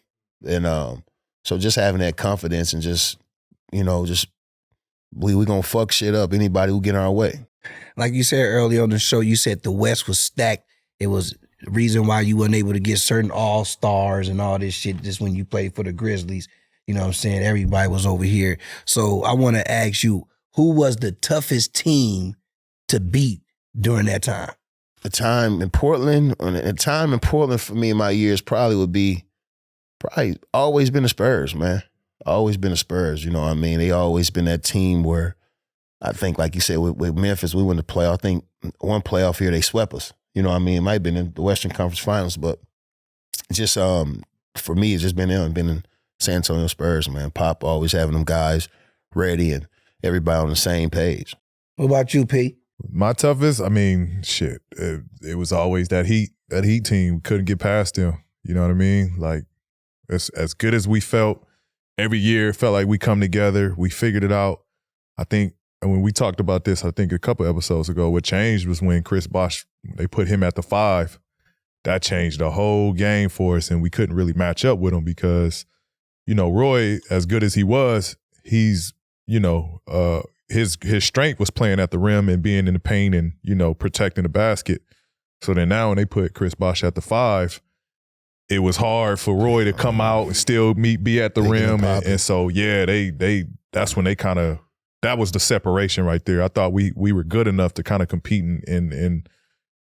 And so just having that confidence and just, we gonna fuck shit up, anybody who get in our way. Like you said earlier on the show, you said the West was stacked. It was the reason why you weren't able to get certain all-stars and all this shit just when you played for the Grizzlies. You know what I'm saying? Everybody was over here. So I want to ask you, who was the toughest team to beat during that time? A time in Portland for me in my years probably always been the Spurs, man. Always been the Spurs, you know what I mean? They always been that team where I think, like you said, with Memphis, we went to playoff. I think one playoff year they swept us. You know what I mean? It might have been in the Western Conference Finals, but just for me, it's just been them, been in San Antonio Spurs, man. Pop always having them guys ready and everybody on the same page. What about you, P? My toughest, I mean, shit. It was always that Heat team. Couldn't get past them. You know what I mean? Like, as good as we felt every year, it felt like we come together. We figured it out. I think, and when we talked about this, I think a couple episodes ago, what changed was when Chris Bosh, they put him at the 5. That changed the whole game for us, and we couldn't really match up with him because, Roy, as good as he was, he's, his strength was playing at the rim and being in the paint and, protecting the basket. So then now when they put Chris Bosh at the 5, it was hard for Roy to come out and still be at the rim. And so, yeah, that's when they kind of, that was the separation right there. I thought we were good enough to kind of compete in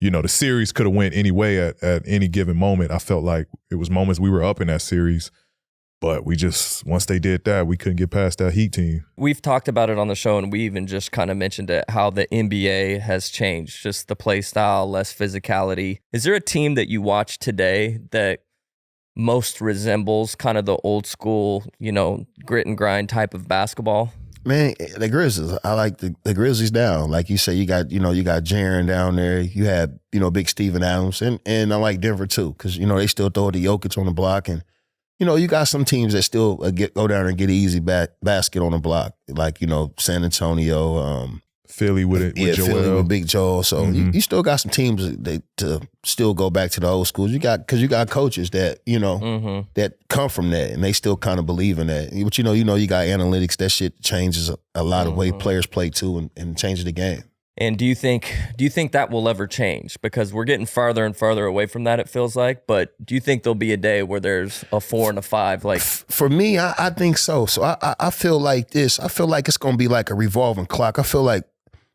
the series could have went any way at any given moment. I felt like it was moments we were up in that series, but we just, once they did that, we couldn't get past that Heat team. We've talked about it on the show, and we even just kind of mentioned it, how the NBA has changed, just the play style, less physicality. Is there a team that you watch today that most resembles kind of the old school, grit and grind type of basketball? Man, the Grizzlies. I like the Grizzlies down. Like you say, you got Jaren down there. You have, big Steven Adams. And I like Denver too, because, they still throw the Jokic on the block. And, you got some teams that still go down and get an easy basket on the block. Like, San Antonio, Philly with Joel. Philly with Big Joel. So you still got some teams to still go back to the old schools. You got coaches that that come from that, and they still kind of believe in that. But you got analytics. That shit changes a lot of way players play too, and changes the game. And do you think that will ever change? Because we're getting farther and farther away from that, it feels like. But do you think there'll be a day where there's a 4 and a 5? Like, for me, I think so. So I feel like this. I feel like it's going to be like a revolving clock. I feel like,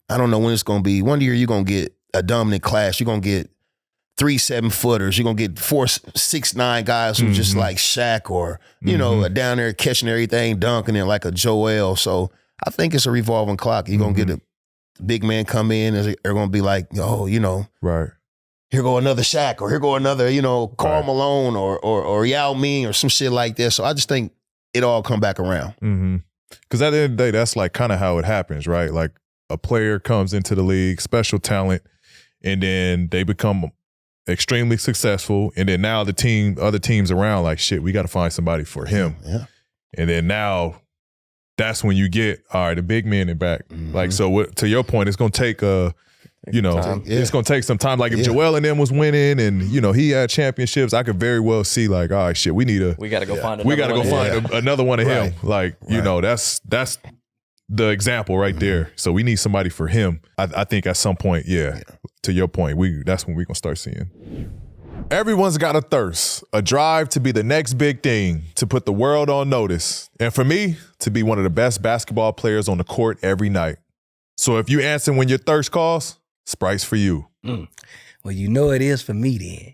I don't know when it's going to be. One year you're going to get a dominant class. You're going to get 3 7-footers. You're going to get 4 6'9" guys who just like Shaq or, down there catching everything, dunking it like a Joel. So I think it's a revolving clock. You're going to get a big man come in and they're going to be like, right. Here go another Shaq or here go another, Karl Malone or Yao Ming or some shit like this. So I just think it all come back around. Because at the end of the day, that's like kind of how it happens, right? Like, a player comes into the league, special talent, and then they become extremely successful. And then now other teams around like, shit, we got to find somebody for him. Yeah. And then now that's when you get, all right, the big men in back. Like, so to your point, it's going to take it's going to take some time. Like if Joel and them was winning and, he had championships, I could very well see like, all right, shit, we got to go find another one of him. Like, that's the example right there. So we need somebody for him. I think at some point, to your point, that's when we're going to start seeing. Everyone's got a thirst, a drive to be the next big thing, to put the world on notice. And for me, to be one of the best basketball players on the court every night. So if you answer when your thirst calls, Sprite's for you. Well, it is for me then.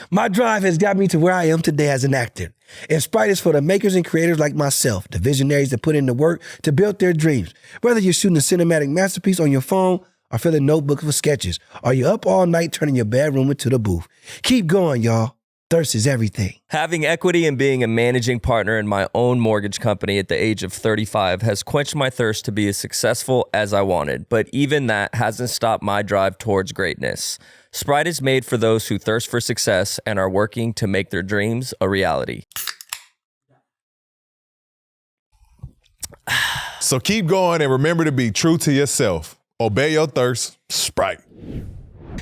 My drive has got me to where I am today as an actor. And Sprite is for the makers and creators like myself, the visionaries that put in the work to build their dreams. Whether you're shooting a cinematic masterpiece on your phone or filling notebooks with sketches, or you're up all night turning your bedroom into the booth. Keep going, y'all. Thirst is everything. Having equity and being a managing partner in my own mortgage company at the age of 35 has quenched my thirst to be as successful as I wanted, but even that hasn't stopped my drive towards greatness. Sprite is made for those who thirst for success and are working to make their dreams a reality. So keep going and remember to be true to yourself. Obey your thirst, Sprite.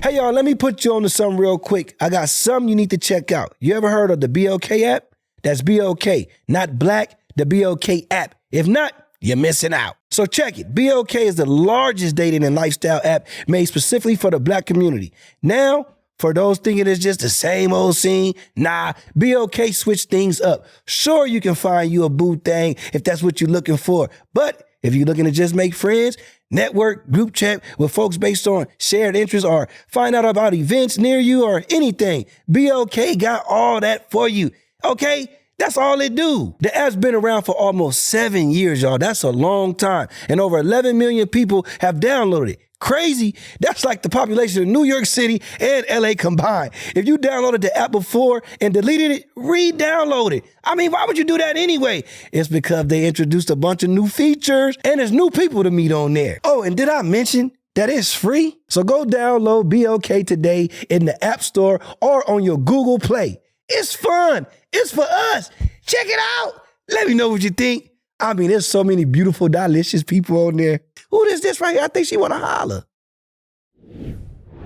Hey, y'all, let me put you on to something real quick. I got something you need to check out. You ever heard of the BOK app? That's BOK, not black, the BOK app. If not, you're missing out. So check it. BOK is the largest dating and lifestyle app made specifically for the black community. Now, for those thinking it's just the same old scene, nah, BOK switched things up. Sure, you can find you a boo thing if that's what you're looking for. But if you're looking to just make friends, network, group chat with folks based on shared interests, or find out about events near you or anything, BOK got all that for you. Okay? That's all it do. The app's been around for almost 7 years, y'all. That's a long time. And over 11 million people have downloaded it. Crazy. That's like the population of New York City and LA combined. If you downloaded the app before and deleted it, re-download it. I mean, why would you do that anyway? It's because they introduced a bunch of new features and there's new people to meet on there. Oh, and did I mention that it's free? So go download BOK today in the App Store or on your Google Play. It's fun. It's for us. Check it out. Let me know what you think. I mean, there's so many beautiful, delicious people on there. Who is this right here? I think she want to holler.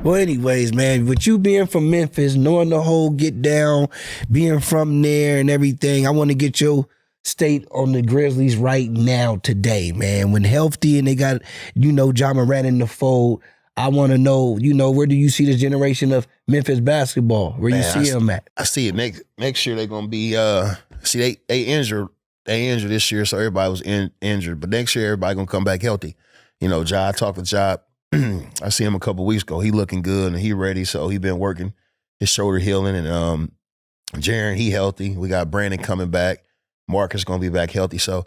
Well, anyways, man, with you being from Memphis, knowing the whole get down, being from there and everything, I want to get your state on the Grizzlies right now today, man. When healthy and they got, Ja Morant in the fold, I want to know, where do you see this generation of Memphis basketball? Where you see them at? I see it next year. They're gonna be. They injured. They injured this year, so everybody was injured. But next year, everybody gonna come back healthy. I talked to Ja. I see him a couple weeks ago. He looking good and he ready. So he been working his shoulder healing. And Jaren, he healthy. We got Brandon coming back. Marc is gonna be back healthy. So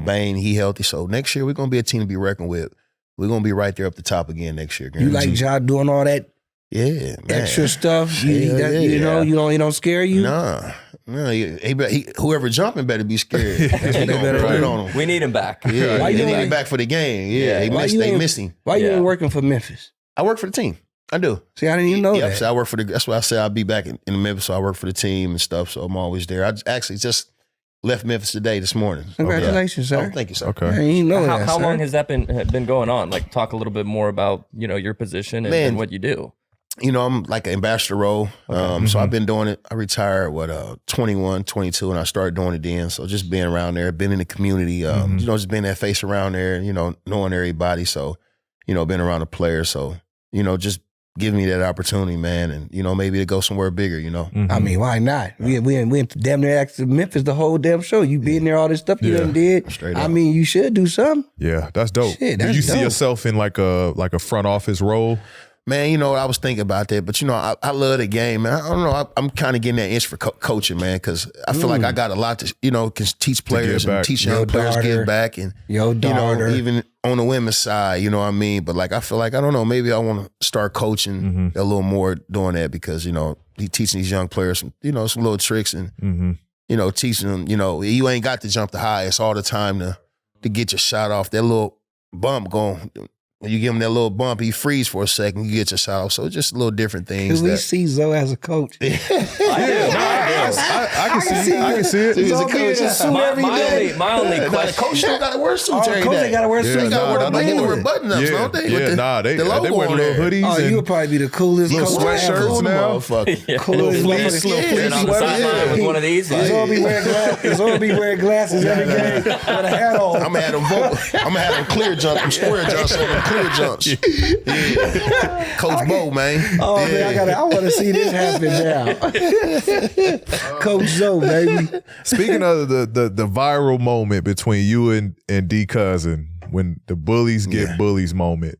Bane, he healthy. So next year we're gonna be a team to be reckoned with. We're gonna be right there up the top again next year. You like Ja doing all that? Yeah, man. Extra stuff. You don't scare you? Nah. Whoever jumping better be scared. They better put it on him. We need him back. Yeah, they need him back for the game. Yeah, they missed him. Why you ain't working for Memphis? I work for the team. I do. See, I didn't even know that. So I work for that's why I said I'll be back in Memphis. So I work for the team and stuff. So I'm always there. I actually just left Memphis today, this morning. Congratulations, sir. Oh, thank you, sir. Okay. I didn't know that, How sir. long has that been going on? Like, talk a little bit more about your position and what you do. I'm like an ambassador role. So I've been doing it. I retired 21, 22, and I started doing it then. So just being around there, been in the community, just being that face around there, knowing everybody. So, been around the players. So, just giving me that opportunity, man, and maybe to go somewhere bigger. I mean, why not? We damn near asked Memphis the whole damn show. You been there, all this stuff you done did. Straight I up. mean, you should do something. Yeah, that's dope. Shit, Do that's you see dope. yourself in like a front office role? Man, I was thinking about that, but I love the game, man. I don't know. I'm kind of getting that itch for coaching, man, because I feel like I got a lot to, can teach players and teach young players give back, and Your daughter. even on the women's side, you know what I mean. But like, I feel like I don't know. Maybe I want to start coaching a little more doing that because he teaching these young players some some little tricks and teaching them. You ain't got to jump the highest all the time to get your shot off. That little bump going. When you give him that little bump, he freeze for a second, you get your shot off. So it's just little different things. Because we see Zoe as a coach. I can see it. He's a coach. My only The question. coach still got to wear suits every coach day. they gotta wear suits. They got to wear button-ups, don't they? With they wear logo on little there. hoodies Oh, you and would probably be the coolest little coach sweatshirts ever. now. Motherfucker. Coolest fleece, little fleece And on the sweater, sideline with one of these. Zoe be wearing glasses every game with a hat on. I'm gonna have them clear jumps, them square jumps on them clear jumps. Yeah. Coach Bo, man. Oh man, I want to see this happen now. Coach Zoe, baby. Speaking of the viral moment between you and D Cousin, when the bullies get bullies moment,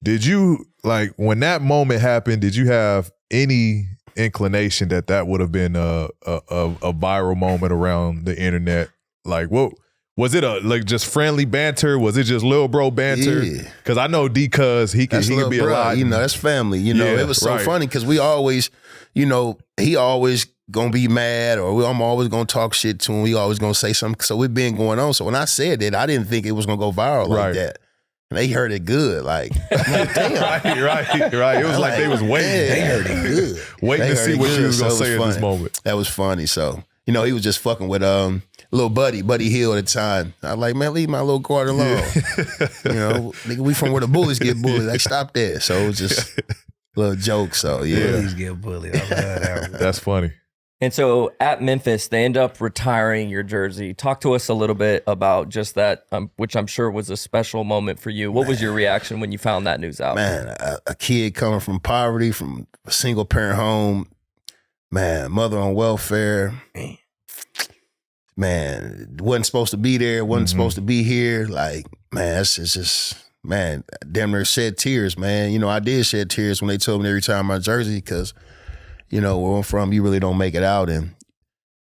did you, like, when that moment happened, did you have any inclination that would have been a viral moment around the internet? Like, what was it, just friendly banter? Was it just little bro banter? Because I know D Cuz he could be a lot. That's family. It was so funny because we always, he always gonna be mad, or I'm always gonna talk shit to him. We always gonna say something. So we've been going on. So when I said that, I didn't think it was gonna go viral like that. And they heard it good, like damn. right. It was like they was waiting. They heard it good. Waiting to see what you was gonna say in this moment. That was funny. So you know, he was just fucking with little Buddy Hill at the time. I was like, man, leave my little guard alone. You know, nigga, we from where the bullies get bullied. Like, stop that. So it was just a little joke. So yeah. Bullies get bullied. I love that. That's funny. And so at Memphis, they end up retiring your jersey. Talk to us a little bit about just that, which I'm sure was a special moment for you. What was your reaction when you found that news out? Man, a kid coming from poverty, from a single parent home, man, mother on welfare. Man, wasn't supposed to be there, wasn't supposed to be here. Like, man, it's just, man, damn near shed tears, man. You know, I did shed tears when they told me to retire my jersey because, you know, where I'm from, you really don't make it out and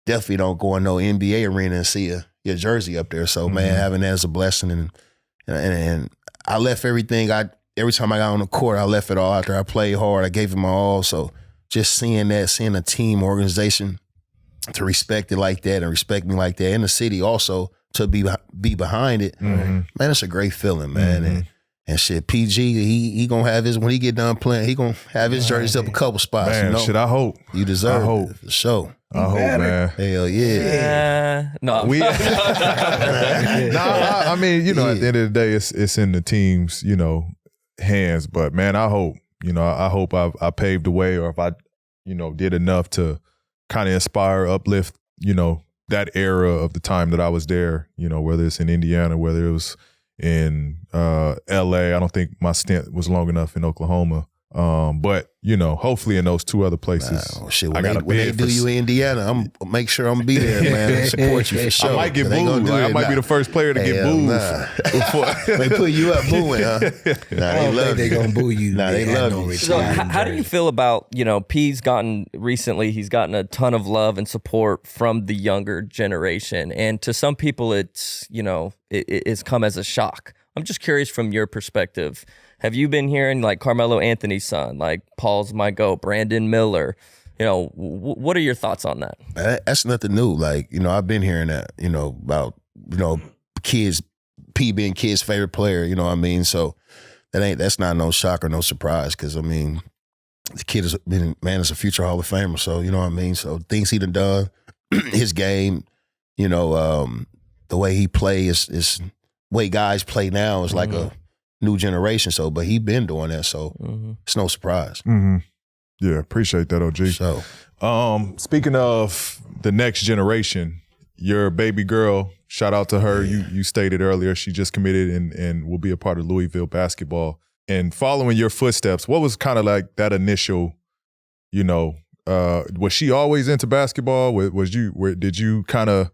definitely don't go in no NBA arena and see your jersey up there. So, man, having that as a blessing. And I left everything. Every time I got on the court, I left it all after I played hard. I gave it my all. So just seeing that, seeing a team organization to respect it like that and respect me like that in the city also to be behind it, man, it's a great feeling, man. And shit, PG, he gonna have his, when he get done playing, he gonna have his jerseys up a couple spots, Man, you know? shit, I hope. You deserve I hope. it, for sure. I hope, man. Hell yeah. No. I mean, you know, at the end of the day, it's in the team's, you know, hands. But man, I hope, you know, I hope I paved the way, or if I, you know, did enough to kind of inspire, uplift, you know, that era of the time that I was there, you know, whether it's in Indiana, whether it was in LA. I don't think my stint was long enough in Oklahoma. But, you know, hopefully in those two other places. Shit, when they do you in Indiana, I'm make sure I'm be there, man, and support you for sure. I might get booed. Like, I might be the first player to get booed. They put you up booing, huh? I don't think they gonna boo you. They love you. So how do you feel about, you know, he's gotten a ton of love and support from the younger generation. And to some people, it's, you know, it's come as a shock. I'm just curious from your perspective. Have you been hearing like Carmelo Anthony's son, like Paul's my GOAT, Brandon Miller? You know, what are your thoughts on that? That's nothing new. Like, you know, I've been hearing that, you know, about, you know, kids, P being kids' favorite player, you know what I mean? So that's not no shock or no surprise because, I mean, the kid has been, man, is a future Hall of Famer. So, you know what I mean? So things he done, his game, you know, the way he plays is way guys play now is like a new generation. So, but he been doing that. So it's no surprise. Yeah, appreciate that, OG. So, speaking of the next generation, your baby girl, shout out to her. You stated earlier she just committed and will be a part of Louisville basketball. And following your footsteps, what was kind of like that initial, you know, was she always into basketball? Did you kind of,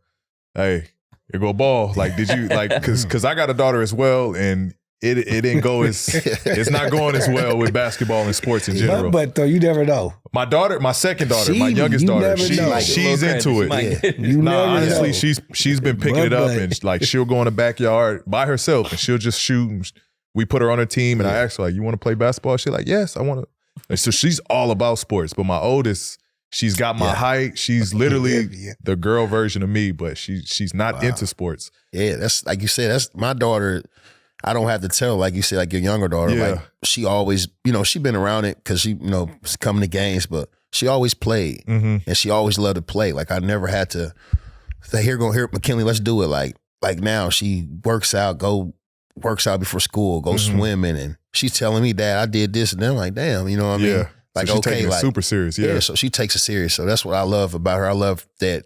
hey, you go ball? Like, did you like, cause I got a daughter as well, and it didn't go it's not going as well with basketball and sports in general. But though, you never know. My daughter, my second daughter, my youngest daughter, she's into it. Honestly, she's been picking it up, and like she'll go in the backyard by herself and she'll just shoot. And we put her on her team, and I asked her, like, you want to play basketball? She's like, yes, I want to. And so she's all about sports. But my oldest, she's got my height. She's literally the girl version of me, but she's not into sports. Yeah, that's like you said, that's my daughter. I don't have to tell, like you said, like your younger daughter, like she always, you know, she been around it because she, you know, was coming to games, but she always played and she always loved to play. Like I never had to say, here, McKinley, let's do it. Like now she works out before school, go swimming, and she's telling me, Dad, I did this, and then I'm like, damn, you know what I mean? Like, so taking it super serious, so she takes it series. So that's what I love about her. I love that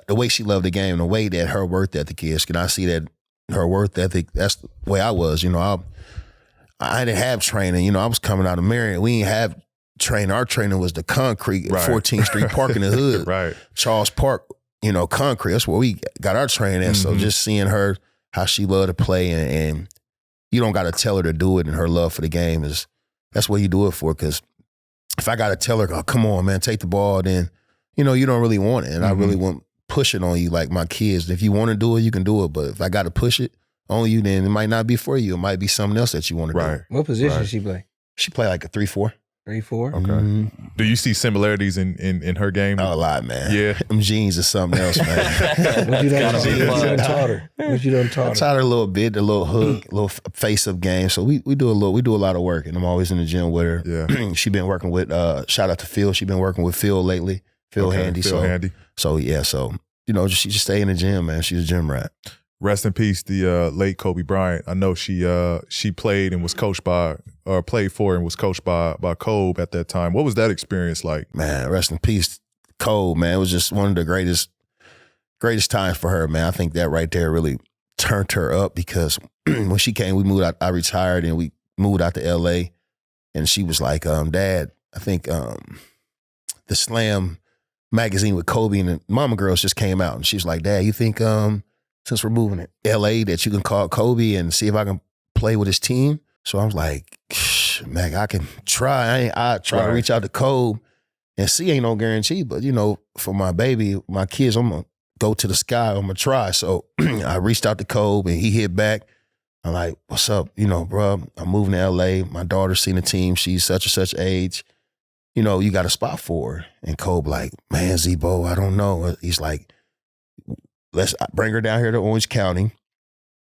the way she loved the game, the way that her work ethic is. Can I see that? Her work ethic, that's the way I was. You know, I didn't have training. You know, I was coming out of Marion. We didn't have training. Our training was the concrete at 14th Street Park in the hood. Right. Charles Park, you know, concrete. That's where we got our training at. So just seeing her, how she loved to play, and you don't got to tell her to do it, and her love for the game that's what you do it for. Because if I got to tell her, oh, come on, man, take the ball, then, you know, you don't really want it. And I really want push it on you like my kids. If you want to do it, you can do it. But if I got to push it on you, then it might not be for you. It might be something else that you want to do. What position does she play? She play like a 3-4. 3-4? Okay. Do you see similarities in her game? Oh, a lot, man. Yeah. Them jeans is something else, man. What you done taught her? I taught her a little bit, a little hook, a little face-up game. So we do a lot of work, and I'm always in the gym with her. Yeah. She been working with, shout out to Phil. She been working with Phil lately. Feel Okay, handy. feel handy. So yeah, so she just stay in the gym, man. She's a gym rat. Rest in peace, the late Kobe Bryant. I know she played and was coached by, or played for and was coached by Kobe at that time. What was that experience like? Man, rest in peace, Kobe, man. It was just one of the greatest times for her, man. I think that right there really turned her up because when she came, we moved out. I retired and we moved out to L.A. And she was like, Dad, I think the Slam magazine with Kobe and the Mama Girls just came out. And she was like, Dad, you think since we're moving to L.A. that you can call Kobe and see if I can play with his team? So I was like, man, I can try. I try to reach out to Kobe and see, ain't no guarantee. But, for my baby, my kids, I'm going to go to the sky. I'm going to try. So I reached out to Kobe and he hit back. I'm like, what's up? Bro, I'm moving to L.A. My daughter's seen the team. She's such and such age. You got a spot for her. And Kobe like, man, Zebo, I don't know. He's like, let's bring her down here to Orange County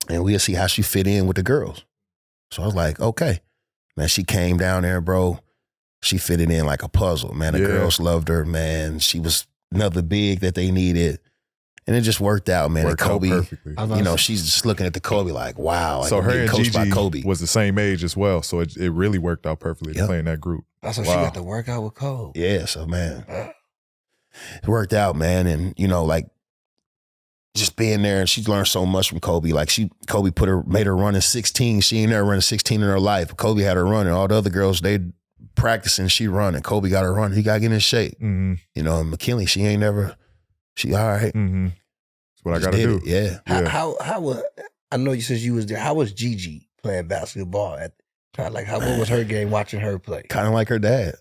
and we'll see how she fit in with the girls. So I was like, okay. Man, she came down there, bro. She fitted in like a puzzle, man. The girls loved her, man. She was another big that they needed. And it just worked out, man. Worked and Kobe, out perfectly. She's just looking at the Kobe like, wow. So her and coached by Gigi Kobe. was the same age as well. So it really worked out perfectly to play in that group. That's why she got to work out with Kobe. Yeah, so man, it worked out, man. And, just being there, and she learned so much from Kobe. Like Kobe made her run in 16. She ain't never run a 16 in her life. Kobe had her running. All the other girls, they practicing, she running. Kobe got her running. He got to get in shape. Mm-hmm. And McKinley, she all right. Mm-hmm. That's what I got to do. Yeah. How was, I know you said you was there. How was Gigi playing basketball at what was her game watching her play? Kind of like her dad.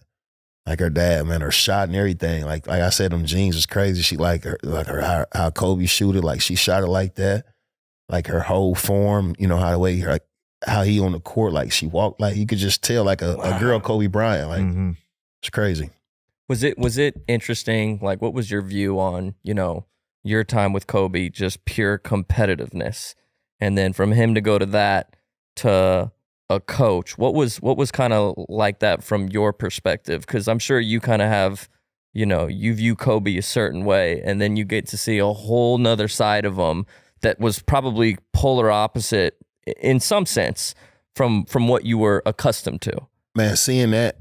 Like her dad, man, her shot and everything. Like I said, them jeans was crazy. She how Kobe shoot it. Like she shot it like that. Like her whole form, how he on the court, like she walked, like you could just tell like a girl Kobe Bryant. Like it's crazy. Was it interesting? Like, what was your view on, your time with Kobe, just pure competitiveness? And then from him to go to that to a coach, what was kind of like that from your perspective? Because I'm sure you kind of have, you view Kobe a certain way, and then you get to see a whole nother side of him that was probably polar opposite in some sense from what you were accustomed to. Man, seeing that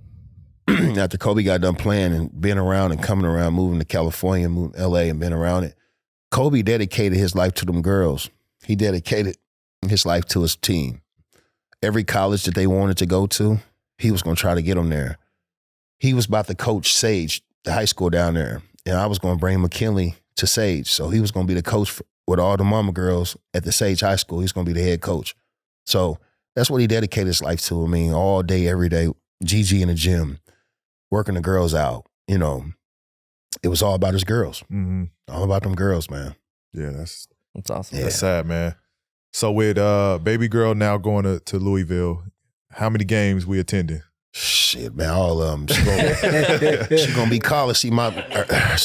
after Kobe got done playing and being around and coming around, moving to California, moving to LA and being around it, Kobe dedicated his life to them girls. He dedicated his life to his team. Every college that they wanted to go to, he was going to try to get them there. He was about to coach Sage, the high school down there, and I was going to bring McKinley to Sage. So he was going to be the coach with all the mama girls at the Sage High School. He's going to be the head coach. So that's what he dedicated his life to. I mean, all day, every day, Gigi in the gym, working the girls out. It was all about his girls. Mm-hmm. All about them girls, man. Yeah, that's awesome. Yeah. That's sad, man. So with baby girl now going to Louisville, how many games we attending? Shit, man, all of them. She gonna be college. See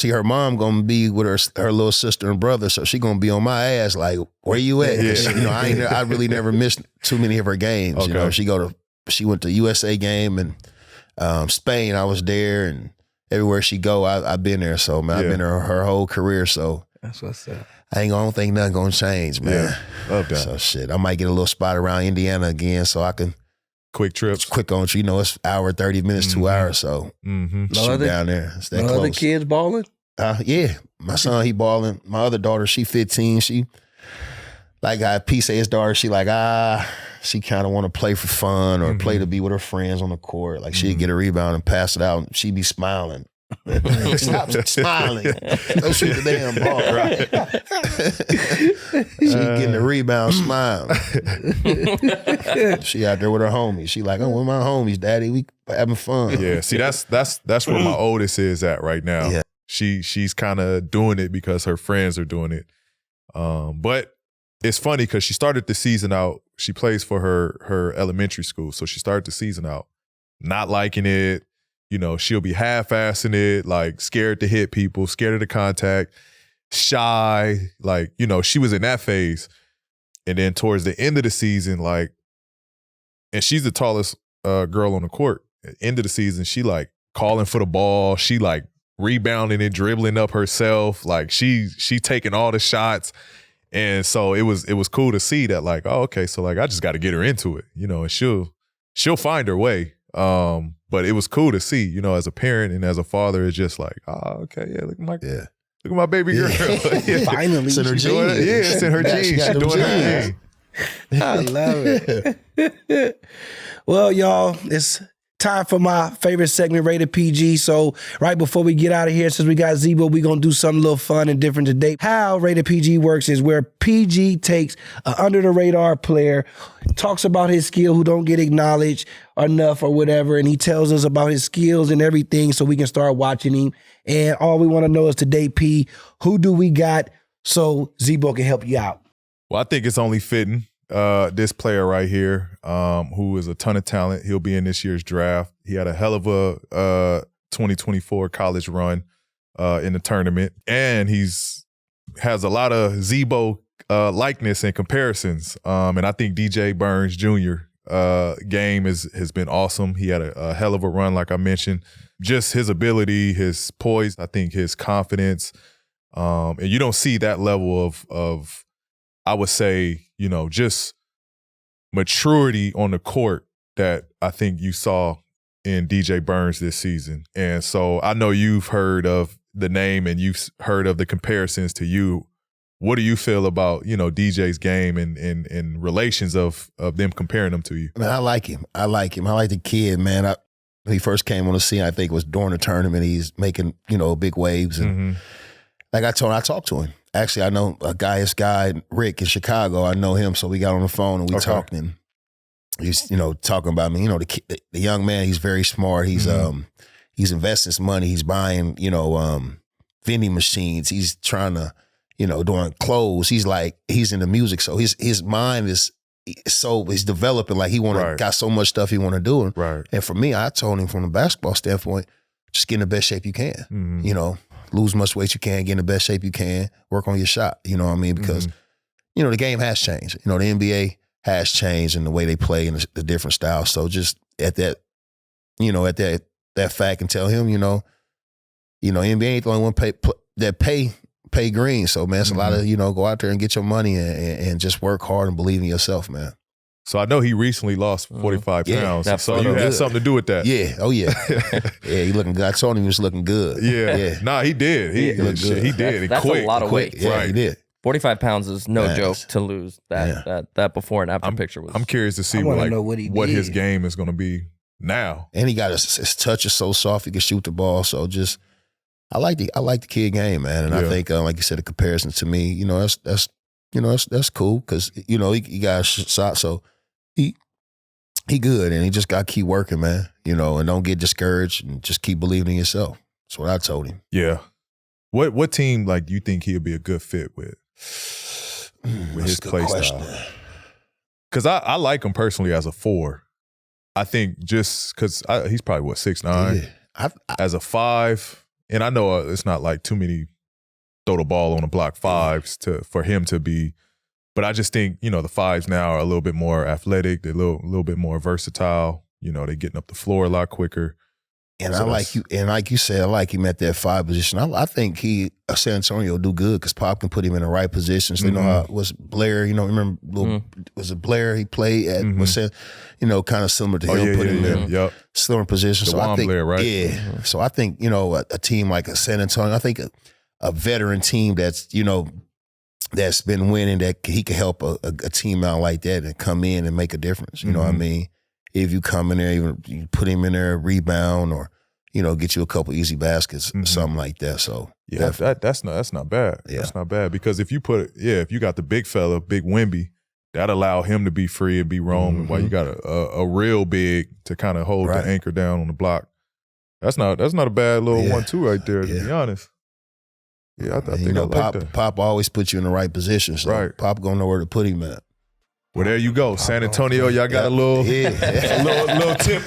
her mom gonna be with her little sister and brother, so she gonna be on my ass like, where you at? Yeah. I really never missed too many of her games. Okay. She went to USA game and Spain. I was there, and everywhere she go, I've been there. So man, I've been there her whole career. So that's what's up. I don't think nothing gonna change, man. Yeah, love that. So shit, I might get a little spot around Indiana again, so I can quick trips, quick on. It's hour 30 minutes, 2 hours. So shoot down there. It's that close. Other kids balling? Yeah, my son he balling. My other daughter, she 15. She like I piece of his daughter. She like she kind of want to play for fun or play to be with her friends on the court. Like she'd get a rebound and pass it out, and she'd be smiling. Stop smiling. Don't shoot the damn ball, right? She getting the rebound, smiling. She out there with her homies. She like, with my homies, daddy. We having fun. Yeah, see, that's where my oldest is at right now. Yeah. She's kind of doing it because her friends are doing it. But it's funny because she started the season out. She plays for her elementary school, so she started the season out not liking it. She'll be half-assing it, like scared to hit people, scared of the contact, shy. Like, she was in that phase. And then towards the end of the season, like, and she's the tallest girl on the court. At the end of the season, she like calling for the ball. She like rebounding and dribbling up herself. Like she taking all the shots. And so it was cool to see that, like, oh, okay, so like I just got to get her into it, you know, and she'll find her way. But it was cool to see, you know, as a parent and as a father, it's just like, oh, okay, yeah, look at my baby girl. Yeah. Finally, it's in her genes. It's in her genes. She's doing her thing. I love it. Well, y'all, it's time for my favorite segment, Rated PG. So right before we get out of here, since we got Zebo, we're going to do something a little fun and different today. How Rated PG works is where PG takes an under-the-radar player, talks about his skill who don't get acknowledged enough or whatever, and he tells us about his skills and everything so we can start watching him. And all we want to know is today, P, who do we got so Zebo can help you out? Well, I think it's only fitting. This player right here, who is a ton of talent. He'll be in this year's draft. He had a hell of a 2024 college run in the tournament, and has a lot of Zebo likeness and comparisons. And I think DJ Burns Jr. Game has been awesome. He had a hell of a run, like I mentioned. Just his ability, his poise, I think his confidence, and you don't see that level of I would say, you know, just maturity on the court that I think you saw in DJ Burns this season. And so I know you've heard of the name and you've heard of the comparisons to you. What do you feel about, you know, DJ's game and relations of them comparing them to you? Man, I like him. I like the kid, man. When he first came on the scene, I think it was during the tournament. He's making, you know, big waves. And like I talked to him. Actually, I know this guy, Rick in Chicago. I know him, so we got on the phone and we talked, and he's, you know, talking about me. You know, the young man, he's very smart. He's investing his money. He's buying, you know, vending machines. He's trying to, you know, doing clothes. He's into music, so his mind is he's developing. Like got so much stuff he want to do. Right. And for me, I told him from the basketball standpoint, just get in the best shape you can. You know. Lose much weight you can, get in the best shape you can, work on your shot. You know what I mean? Because, you know, the game has changed. You know, the NBA has changed in the way they play and the different styles. So just at that, you know, at that fact and tell him, you know, NBA ain't the only one that pay green. So, man, it's a lot of, you know, go out there and get your money and just work hard and believe in yourself, man. So I know he recently lost 45 pounds. So you had something to do with that. Yeah. Oh, yeah. Yeah, he looking good. I told him he was looking good. Yeah. Nah, he did. He looked good. He did. That's quick. A lot of weight. Yeah, he did. 45 pounds is no joke to lose that before and after picture was. I'm curious to see what his game is going to be now. And he got his touch is so soft he can shoot the ball. So just I like the kid game, man. And I think like you said, the comparison to me, you know, that's cool because you know he got a shot. So he good, and he just got to keep working, man. You know, and don't get discouraged, and just keep believing in yourself. That's what I told him. Yeah. What team like you think he'll be a good fit with his play style? Because I like him personally as a 4. I think just because he's probably 6'9". Yeah. As a 5, and I know it's not like too many throw the ball on the block 5s for him to be. But I just think, you know, the 5s now are a little bit more athletic. They're a little bit more versatile. You know, they're getting up the floor a lot quicker. And so like you said, I like him at that 5 position. I think San Antonio will do good because Pop can put him in the right position. So you know how it was Blair, you know, remember was it Blair he played at you know, kind of similar to him, put him in similar position. So I think Blair, right? Yeah. So I think, you know, a team like a San Antonio, I think a veteran team that's, you know, that's been winning, that he could help a team out like that and come in and make a difference. You know what I mean? If you come in there, even you put him in there, rebound, or, you know, get you a couple easy baskets, something like that. So yeah, that's not bad. Yeah. That's not bad because if you got the big fella, Big Wemby, that allow him to be free and be roaming while you got a real big to kind of hold the anchor down on the block. That's not a bad little 1-2 right there, to be honest. Yeah, I think I like that. Pop always puts you in the right position. So Pop gonna know where to put him at. Well, there you go. San Antonio, y'all got a little tip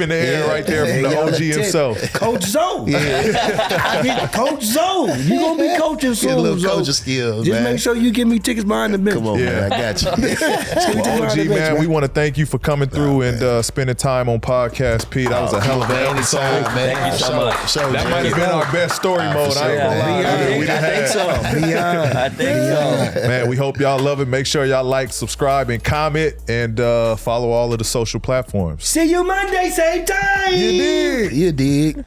in the air right there from the OG himself. Coach Zoe. I get Coach Zoe. You gonna be coaching soon, Get a little Zoe. coaching skills, Just man. make sure you give me tickets behind the bench. Come on, man. I got you. Well, OG, man, we want to thank you for coming through and spending time on Podcast P. That was a hell of an episode. man. Thank you so much. That might have been our best story mode. I ain't gonna lie. I think so. Man, we hope y'all love it. Make sure y'all like, subscribe, and comment, and follow all of the social platforms. See you Monday, same time. You dig.